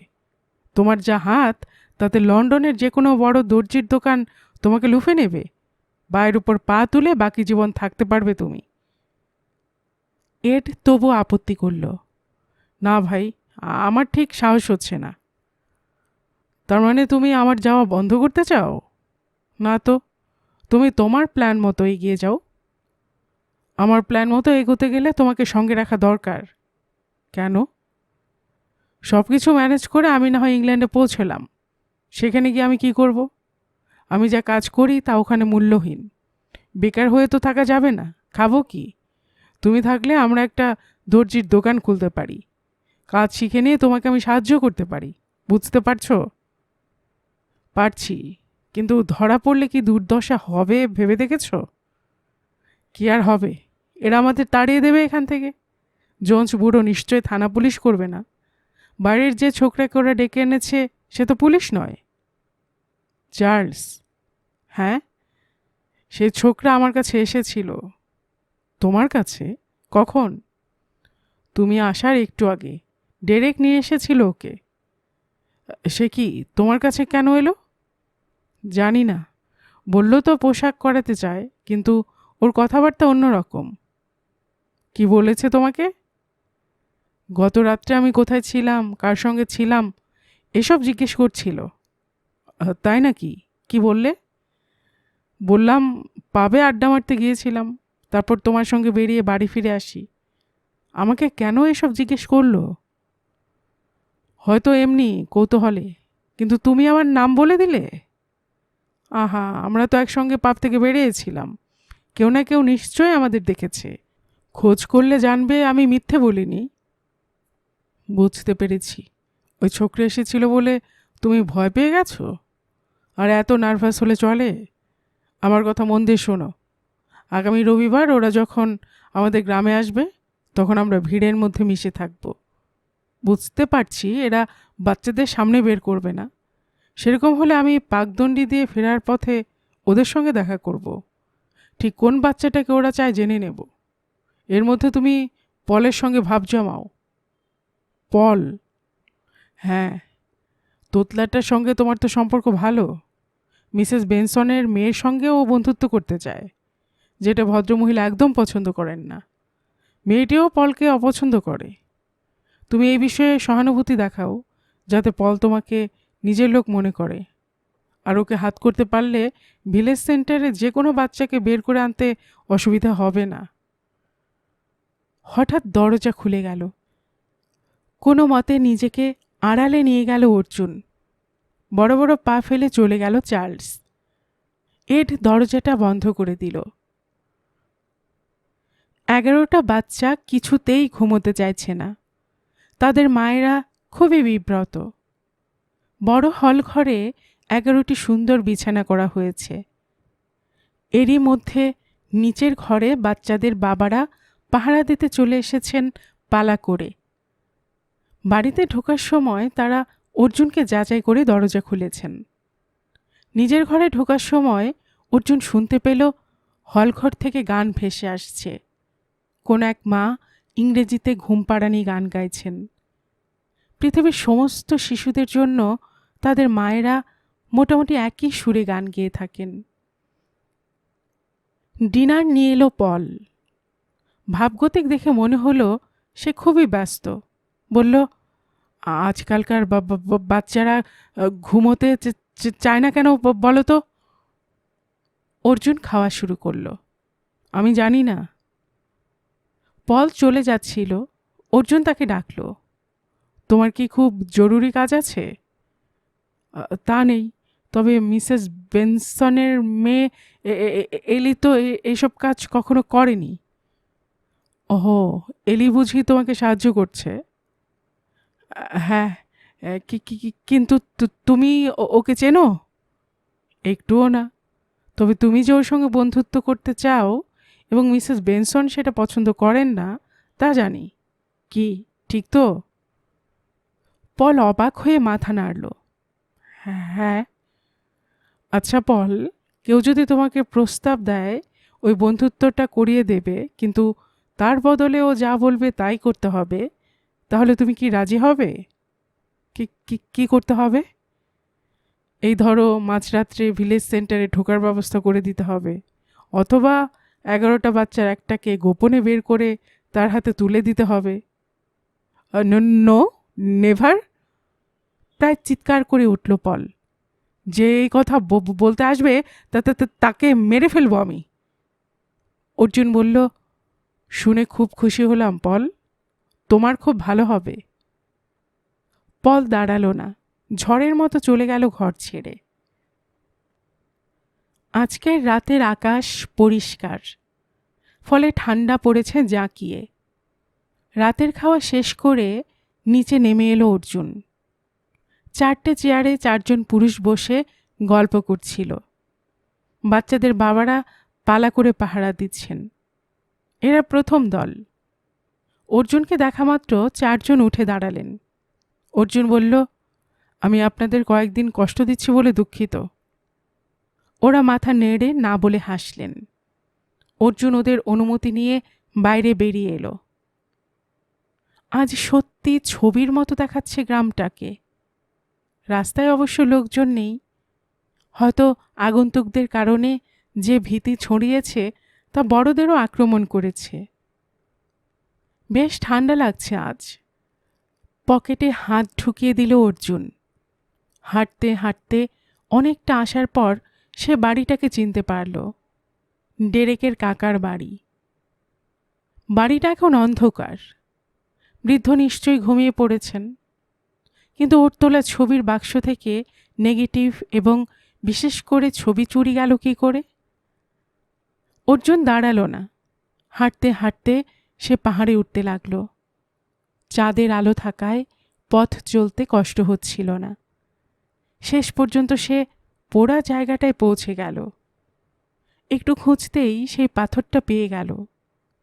তোমার যা হাত, তাতে লন্ডনের যে কোনো বড় দর্জির দোকান তোমাকে লুফে নেবে। পায়ের উপর পা তুলে বাকি জীবন থাকতে পারবে তুমি। এড তবু আপত্তি করল, না ভাই, আমার ঠিক সাহস হচ্ছে না। তার মানে তুমি আমার যাওয়া বন্ধ করতে চাও? না তো, তুমি তোমার প্ল্যান মতো এগিয়ে যাও। আমার প্ল্যান মতো এগোতে গেলে তোমাকে সঙ্গে রাখা দরকার। কেন? সব কিছু ম্যানেজ করে আমি না হয় ইংল্যান্ডে পৌঁছলাম, সেখানে গিয়ে আমি কি করব? আমি যা কাজ করি তা ওখানে মূল্যহীন। বেকার হয়ে তো থাকা যাবে না, খাবো কি? তুমি থাকলে আমরা একটা দর্জির দোকান খুলতে পারি। কাজ শিখে নিয়ে তোমাকে আমি সাহায্য করতে পারি, বুঝতে পারছো? পারছি, কিন্তু ধরা পড়লে কি দুর্দশা হবে ভেবে দেখেছো? কি আর হবে, এরা আমাদের তাড়িয়ে দেবে এখান থেকে। জোন্স বুড়ো নিশ্চয় থানা পুলিশ করবে না। বাইরের যে ছোকরাকে ওরা ডেকে এনেছে সে তো পুলিশ নয়। চার্লস, হ্যাঁ, সেই ছোকরা আমার কাছে এসেছিল। তোমার কাছে? কখন? তুমি আসার একটু আগে ডেরেক নিয়ে এসেছিল ওকে। সে কি তোমার কাছে কেন এলো? জানি না, বললো তো পোশাক করাতে চায়, কিন্তু ওর কথাবার্তা অন্যরকম। কি বলেছে তোমাকে? গত রাত্রে আমি কোথায় ছিলাম, কার সঙ্গে ছিলাম, এসব জিজ্ঞেস করছিল। তাই নাকি? কি বললে? বললাম পাবে আড্ডা মারতে গিয়েছিলাম, তারপর তোমার সঙ্গে বেরিয়ে বাড়ি ফিরে আসি। আমাকে কেন এসব জিজ্ঞেস করলো? হয়তো এমনি কৌতূহলে, কিন্তু তুমি আমার নাম বলে দিলে। আহা, আমরা তো একসঙ্গে পাব থেকে বেরিয়েছিলাম, কেউ না কেউ নিশ্চয়ই আমাদের দেখেছে। খোঁজ করলে জানবে আমি মিথ্যে বলিনি। বুঝতে পেরেছি, ওই ছোকরা এসেছিল বলে তুমি ভয় পেয়ে গেছো। আর এত নার্ভাস হলে চলে? আমার কথা মন দিয়ে শোনো। আগামী রবিবার ওরা যখন আমাদের গ্রামে আসবে, তখন আমরা ভিড়ের মধ্যে মিশে থাকব। বুঝতে পারছি এরা বাচ্চাদের সামনে বের করবে না, সেরকম হলে আমি পাকদণ্ডি দিয়ে ফেরার পথে ওদের সঙ্গে দেখা করব। ঠিক কোন বাচ্চাটাকে ওরা চায় জেনে নেব। এর মধ্যে তুমি পলের সঙ্গে ভাব জমাও। পল? হ্যাঁ, তোতলাটার সঙ্গে তোমার তো সম্পর্ক ভালো। মিসেস বেনসনের মেয়ের সঙ্গেও ও বন্ধুত্ব করতে চায়, যেটা ভদ্রমহিলা একদম পছন্দ করেন না। মেয়েটিও পলকে অপছন্দ করে। তুমি এই বিষয়ে সহানুভূতি দেখাও, যাতে পল তোমাকে নিজের লোক মনে করে। আর ওকে হাত করতে পারলে ভিলেজ সেন্টারে যে কোনো বাচ্চাকে বের করে আনতে অসুবিধা হবে না। হঠাৎ দরজা খুলে গেল। কোনো মতে নিজেকে আড়ালে নিয়ে গেল অর্জুন। বড় বড় পা ফেলে চলে গেল চার্লস। এড দরজাটা বন্ধ করে দিল। 11টা বাচ্চা কিছুতেই ঘুমোতে চাইছে না। তাদের মায়েরা খুবই বিব্রত। বড় হল ঘরে 11টি সুন্দর বিছানা করা হয়েছে। এরই মধ্যে নিচের ঘরে বাচ্চাদের বাবারা পাহারা দিতে চলে এসেছেন পালা করে। বাড়িতে ঢোকার সময় তারা অর্জুনকে যাচাই করে দরজা খুলেছেন। নিজের ঘরে ঢোকার সময় অর্জুন শুনতে পেল হলঘর থেকে গান ভেসে আসছে। কোন এক মা ইংরেজিতে ঘুমপাড়ানি গান গাইছেন। পৃথিবীর সমস্ত শিশুদের জন্য তাদের মায়েরা মোটামুটি একই সুরে গান গেয়ে থাকেন। ডিনার নিয়ে এলো পল। ভাবগতিক দেখে মনে হলো সে খুবই ব্যস্ত। বলল, আজকালকার বাচ্চারা ঘুমোতে চায় না কেন বলো তো? অর্জুন খাওয়া শুরু করলো। আমি জানি না। পল চলে যাচ্ছিল, অর্জুন তাকে ডাকল। তোমার কি খুব জরুরি কাজ আছে? তা নেই, তবে মিসেস বেনসনের মেয়ে এলি তো এইসব কাজ কখনো করেনি। ওহো, এলি বুঝি তোমাকে সাহায্য করছে? হ্যাঁ, কিন্তু তুমি ওকে চেনো? একটুও না। তবে তুমি যে ওর সঙ্গে বন্ধুত্ব করতে চাও এবং মিসেস বেনসন সেটা পছন্দ করেন না, তা জানি। কি ঠিক তো? পল অবাক হয়ে মাথা নাড়ল। হ্যাঁ। আচ্ছা পল, কেউ যদি তোমাকে প্রস্তাব দেয় ওই বন্ধুত্বটা করিয়ে দেবে, কিন্তু তার বদলে ও যা বলবে তাই করতে হবে, তাহলে তুমি কি রাজি হবে? কি করতে হবে? এই ধরো মাঝরাত্রে ভিলেজ সেন্টারে ঢোকার ব্যবস্থা করে দিতে হবে, অথবা 11টা বাচ্চার একটাকে গোপনে বের করে তার হাতে তুলে দিতে হবে। No, never! প্রায় চিৎকার করে উঠল পল। যে এই কথা বলতে আসবে তাকে মেরে ফেলবো আমি। অর্জুন বলল, শুনে খুব খুশি হলাম পল, তোমার খুব ভালো হবে। পল দাঁড়ালো না, ঝড়ের মতো চলে গেল ঘর ছেড়ে। আজকের রাতের আকাশ পরিষ্কার, ফলে ঠান্ডা পড়েছে জাঁকিয়ে। রাতের খাওয়া শেষ করে নিচে নেমে এলো অর্জুন। 4টে চেয়ারে 4জন পুরুষ বসে গল্প করছিল। বাচ্চাদের বাবারা পালা করে পাহারা দিচ্ছেন। এরা প্রথম দল। অর্জুনকে দেখা মাত্র 4জন উঠে দাঁড়ালেন। অর্জুন বলল, আমি আপনাদের কয়েকদিন কষ্ট দিচ্ছি বলে দুঃখিত। ওরা মাথা নেড়ে না বলে হাসলেন। অর্জুন ওদের অনুমতি নিয়ে বাইরে বেরিয়ে এলো। আজ সত্যি ছবির মতো দেখাচ্ছে গ্রামটাকে। রাস্তায় অবশ্য লোকজন নেই। হয়তো আগন্তুকদের কারণে যে ভীতি ছড়িয়েছে তা বড়দেরও আক্রমণ করেছে। বেশ ঠান্ডা লাগছে আজ। পকেটে হাত ঢুকিয়ে দিল অর্জুন। হাঁটতে হাঁটতে অনেকটা আসার পর সে বাড়িটাকে চিনতে পারল। ডেরেকের কাকার বাড়ি। বাড়িটা এখন অন্ধকার। বৃদ্ধ নিশ্চয়ই ঘুমিয়ে পড়েছেন, কিন্তু ওর তোলা ছবির বাক্স থেকে নেগেটিভ এবং বিশেষ করে ছবি চুরি গেল কী করে? অর্জুন দাঁড়ালো না। হাঁটতে হাঁটতে সে পাহাড়ে উঠতে লাগলো। চাঁদের আলো থাকায় পথ চলতে কষ্ট হচ্ছিল না। শেষ পর্যন্ত সে পোড়া জায়গাটায় পৌঁছে গেল। একটু খুঁজতেই সেই পাথরটা পেয়ে গেল,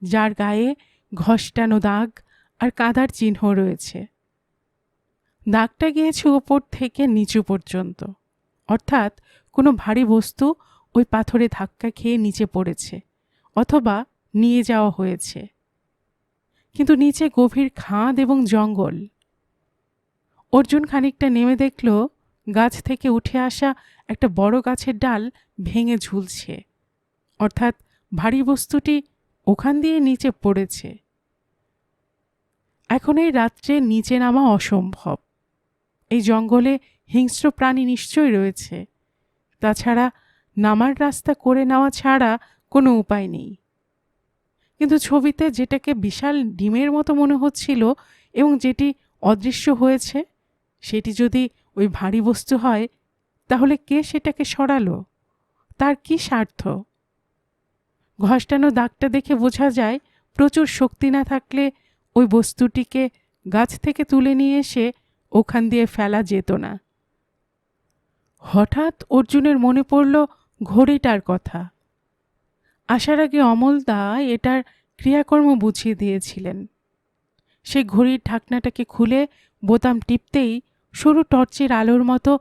যার গায়ে ঘষ্টানো দাগ আর কাদার চিহ্ন রয়েছে। দাগটা গিয়েছে ওপর থেকে নিচু পর্যন্ত, অর্থাৎ কোনো ভারী বস্তু ওই পাথরে ধাক্কা খেয়ে নিচে পড়েছে অথবা নিয়ে যাওয়া হয়েছে। কিন্তু নিচে গভীর খাদ এবং জঙ্গল। অর্জুন খানিকটা নেমে দেখল গাছ থেকে উঠে আসা একটা বড় গাছের ডাল ভেঙে ঝুলছে, অর্থাৎ ভারী বস্তুটি ওখান দিয়ে নিচে পড়েছে। এখন এই রাত্রে নিচে নামা অসম্ভব। এই জঙ্গলে হিংস্র প্রাণী নিশ্চয়ই রয়েছে। তাছাড়া নামার রাস্তা করে নেওয়া ছাড়া কোনো উপায় নেই। কিন্তু ছবিতে যেটাকে বিশাল ডিমের মতো মনে হচ্ছিল এবং যেটি অদৃশ্য হয়েছে, সেটি যদি ওই ভারী বস্তু হয়, তাহলে কে সেটাকে সরালো? তার কি স্বার্থ? ঘষ্টানো দাগটা দেখে বোঝা যায় প্রচুর শক্তি না থাকলে ওই বস্তুটিকে গাছ থেকে তুলে নিয়ে এসে ওখান দিয়ে ফেলা যেত না। হঠাৎ অর্জুনের মনে পড়ল ঘড়িটার কথা। আসার আগে অমলদা এটার ক্রিয়াকর্ম বুঝিয়ে দিয়েছিলেন। সে ঘড়ির ঢাকনাটাকে খুলে বোতাম টিপতেই সরু টর্চের আলোর মতো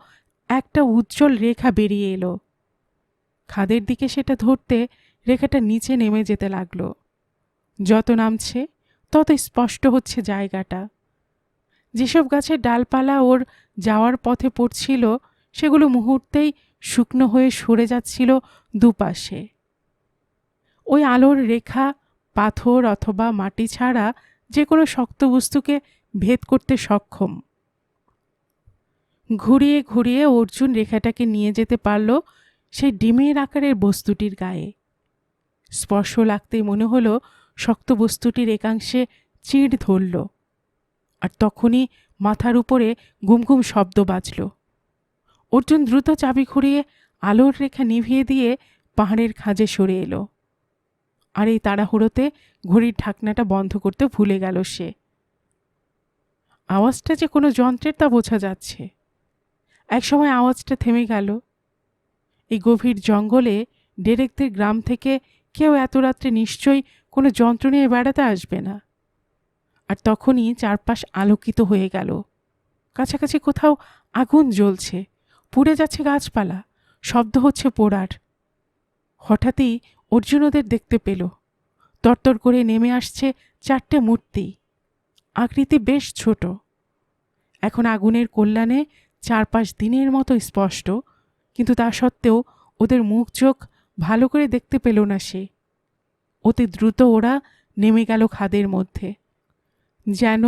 একটা উজ্জ্বল রেখা বেরিয়ে এলো। খাদের দিকে সেটা ধরতে রেখাটা নিচে নেমে যেতে লাগলো। যত নামছে তত স্পষ্ট হচ্ছে জায়গাটা। যেসব গাছের ডালপালা ওর যাওয়ার পথে পড়ছিল, সেগুলো মুহূর্তেই শুকনো হয়ে সরে যাচ্ছিল দুপাশে। ওই আলোর রেখা পাথর অথবা মাটি ছাড়া যে কোনো শক্ত বস্তুকে ভেদ করতে সক্ষম। ঘুরিয়ে ঘুরিয়ে অর্জুন রেখাটাকে নিয়ে যেতে পারল সেই ডিমের আকারের বস্তুটির গায়ে। স্পর্শ লাগতেই মনে হলো শক্ত বস্তুটির একাংশে চিড় ধরল, আর তখনই মাথার উপরে গুমগুম শব্দ বাজল। অর্জুন দ্রুত চাবি ঘুরিয়ে আলোর রেখা নিভিয়ে দিয়ে পাহাড়ের খাঁজে সরে এলো। আর এই তাড়াহুড়োতে ঘড়ির ঢাকনাটা বন্ধ করতে ভুলে গেল সে। আওয়াজটা যে কোনো যন্ত্রের তা বোঝা যাচ্ছে। একসময় আওয়াজটা থেমে গেল। এই গভীর জঙ্গলে ডেরেকদের গ্রাম থেকে কেউ এত রাত্রে নিশ্চয়ই কোনো যন্ত্র নিয়ে বেড়াতে আসবে না। আর তখনই চারপাশ আলোকিত হয়ে গেল। কাছাকাছি কোথাও আগুন জ্বলছে, পুড়ে যাচ্ছে গাছপালা, শব্দ হচ্ছে পোড়ার। হঠাৎই অর্জুন ওদের দেখতে পেল। তরতর করে নেমে আসছে চারটে মূর্তি। আকৃতি বেশ ছোট। এখন আগুনের কল্যাণে চারপাশ দিনের মতো স্পষ্ট, কিন্তু তা সত্ত্বেও ওদের মুখ চোখ ভালো করে দেখতে পেল না সে। অতি দ্রুত ওরা নেমে গেল খাদের মধ্যে, যেন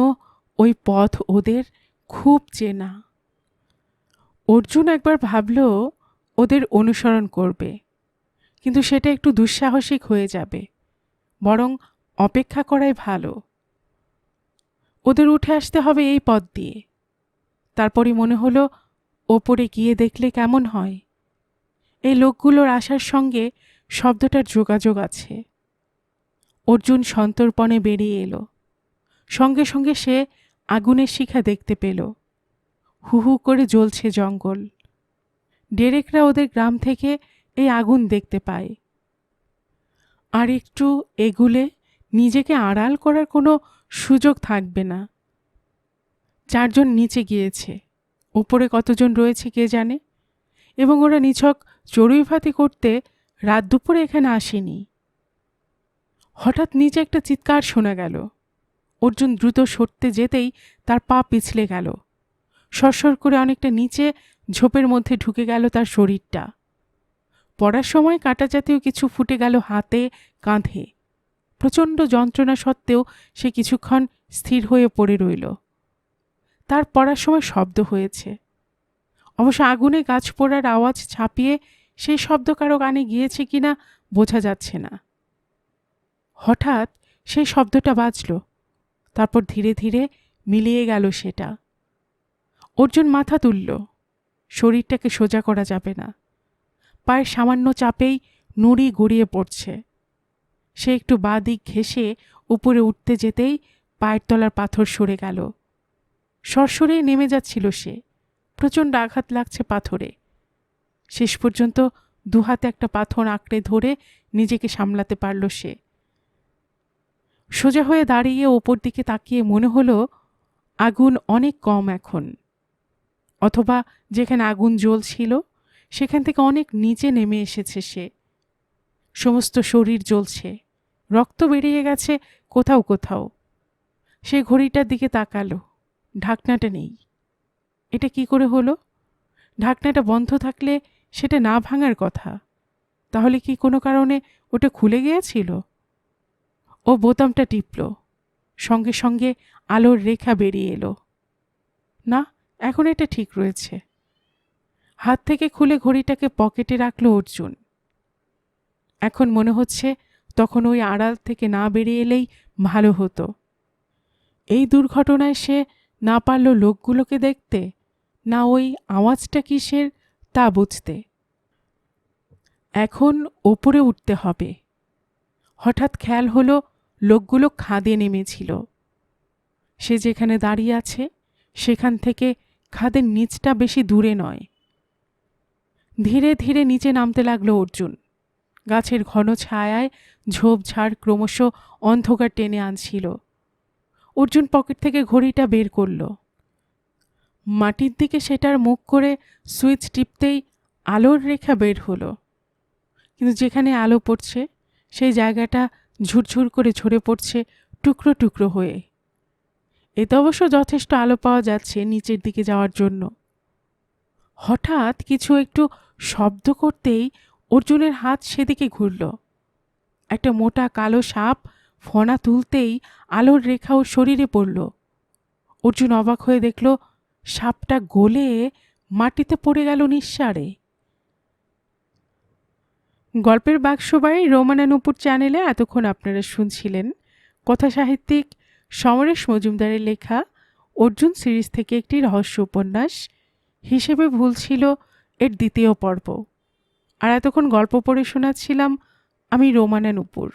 ওই পথ ওদের খুব চেনা। অর্জুন একবার ভাবল ওদের অনুসরণ করবে, কিন্তু সেটা একটু দুঃসাহসিক হয়ে যাবে। বরং অপেক্ষা করাই ভালো। ওদের উঠে আসতে হবে এই পথ দিয়ে। তারপরই মনে হলো ওপরে গিয়ে দেখলে কেমন হয়। এই লোকগুলোর আসার সঙ্গে শব্দটার যোগাযোগ আছে। অর্জুন সন্তর্পণে বেরিয়ে এলো। সঙ্গে সঙ্গে সে আগুনের শিখা দেখতে পেল। হু হু করে জ্বলছে জঙ্গল। ডেরেকরা ওদের গ্রাম থেকে এই আগুন দেখতে পায়। আর একটু এগুলে নিজেকে আড়াল করার কোনো সুযোগ থাকবে না। চারজন নিচে গিয়েছে, উপরে কতজন রয়েছে কে জানে, এবং ওরা নিছক চড়ুইভাতি করতে রাত দুপুরে এখানে আসেনি। হঠাৎ নিচে একটা চিৎকার শোনা গেল। অর্জুন দ্রুত সরতে যেতেই তার পা পিছলে গেল। সরসর করে অনেকটা নিচে ঝোপের মধ্যে ঢুকে গেল তার শরীরটা। পড়ার সময় কাঁটা জাতীয় কিছু ফুটে গেল হাতে, কাঁধে। প্রচণ্ড যন্ত্রণা সত্ত্বেও সে কিছুক্ষণ স্থির হয়ে পড়ে রইল। তার পড়ার সময় শব্দ হয়েছে। অবশ্য আগুনে গাছ পোড়ার আওয়াজ ছাপিয়ে সেই শব্দ কারো কানে গিয়েছে কিনা বোঝা যাচ্ছে না। হঠাৎ সেই শব্দটা বাজল, তারপর ধীরে ধীরে মিলিয়ে গেল সেটা। অর্জুন মাথা তুলল। শরীরটাকে সোজা করা যাবে না, পায়ের সামান্য চাপেই নুড়ি গড়িয়ে পড়ছে। সে একটু বাঁ দিক ঘেঁষে উপরে উঠতে যেতেই পায়ের তলার পাথর সরে গেল। সরসরেই নেমে যাচ্ছিল সে, প্রচণ্ড আঘাত লাগছে পাথরে। শেষ পর্যন্ত দুহাতে একটা পাথর আঁকড়ে ধরে নিজেকে সামলাতে পারল সে। সোজা হয়ে দাঁড়িয়ে ওপর দিকে তাকিয়ে মনে হলো আগুন অনেক কম এখন, অথবা যেখানে আগুন জ্বলছিল সেখান থেকে অনেক নিচে নেমে এসেছে সে। সমস্ত শরীর জ্বলছে, রক্ত বেরিয়ে গেছে কোথাও কোথাও। সে ঘড়িটার দিকে তাকালো, ঢাকনাটা নেই। এটা কি করে হলো? ঢাকনাটা বন্ধ থাকলে সেটা না ভাঙার কথা। তাহলে কি কোনো কারণে ওটা খুলে গিয়েছিল? ও বোতামটা টিপল, সঙ্গে সঙ্গে আলোর রেখা বেরিয়ে এলো। না, এখন এটা ঠিক রয়েছে। হাত থেকে খুলে ঘড়িটাকে পকেটে রাখল অর্জুন। এখন মনে হচ্ছে তখন ওই আড়াল থেকে না বেরিয়ে এলেই ভালো হতো। এই দুর্ঘটনায় সে না পারল লোকগুলোকে দেখতে, না ওই আওয়াজটা কিসের তা বুঝতে। এখন ওপরে উঠতে হবে। হঠাৎ খেয়াল হলো লোকগুলো খাদে নেমেছিল। সে যেখানে দাঁড়িয়ে আছে সেখান থেকে খাদের নিচটা বেশি দূরে নয়। ধীরে ধীরে নিচে নামতে লাগলো অর্জুন। গাছের ঘন ছায়ায় ঝোপঝাড় ক্রমশ অন্ধকার টেনে আনছিল। অর্জুন পকেট থেকে ঘড়িটা বের করল। মাটির দিকে সেটার মুখ করে সুইচ টিপতেই আলোর রেখা বের হলো। কিন্তু যেখানে আলো পড়ছে সেই জায়গাটা ঝুরঝুর করে ঝরে পড়ছে টুকরো টুকরো হয়ে। এতে অবশ্য যথেষ্ট আলো পাওয়া যাচ্ছে নিচের দিকে যাওয়ার জন্য। হঠাৎ কিছু একটু শব্দ করতেই অর্জুনের হাত সেদিকে ঘুরল। একটা মোটা কালো সাপ ফনা তুলতেই আলোর রেখা ওর শরীরে পড়ল। অর্জুন অবাক হয়ে দেখল সাপটা গলে মাটিতে পড়ে গেল নিঃসাড়ে। গল্পের বাক্সবাই রোমানা নূপুর চ্যানেলে এতক্ষণ আপনারা শুনছিলেন কথা সাহিত্যিক সমরেশ মজুমদারের লেখা অর্জুন সিরিজ থেকে একটি রহস্য উপন্যাস হিসেবে ভুল ছিল এর দ্বিতীয় পর্ব। আর এতক্ষণ গল্প পড়ে শোনাচ্ছিলাম আমি রোমানা নূপুর।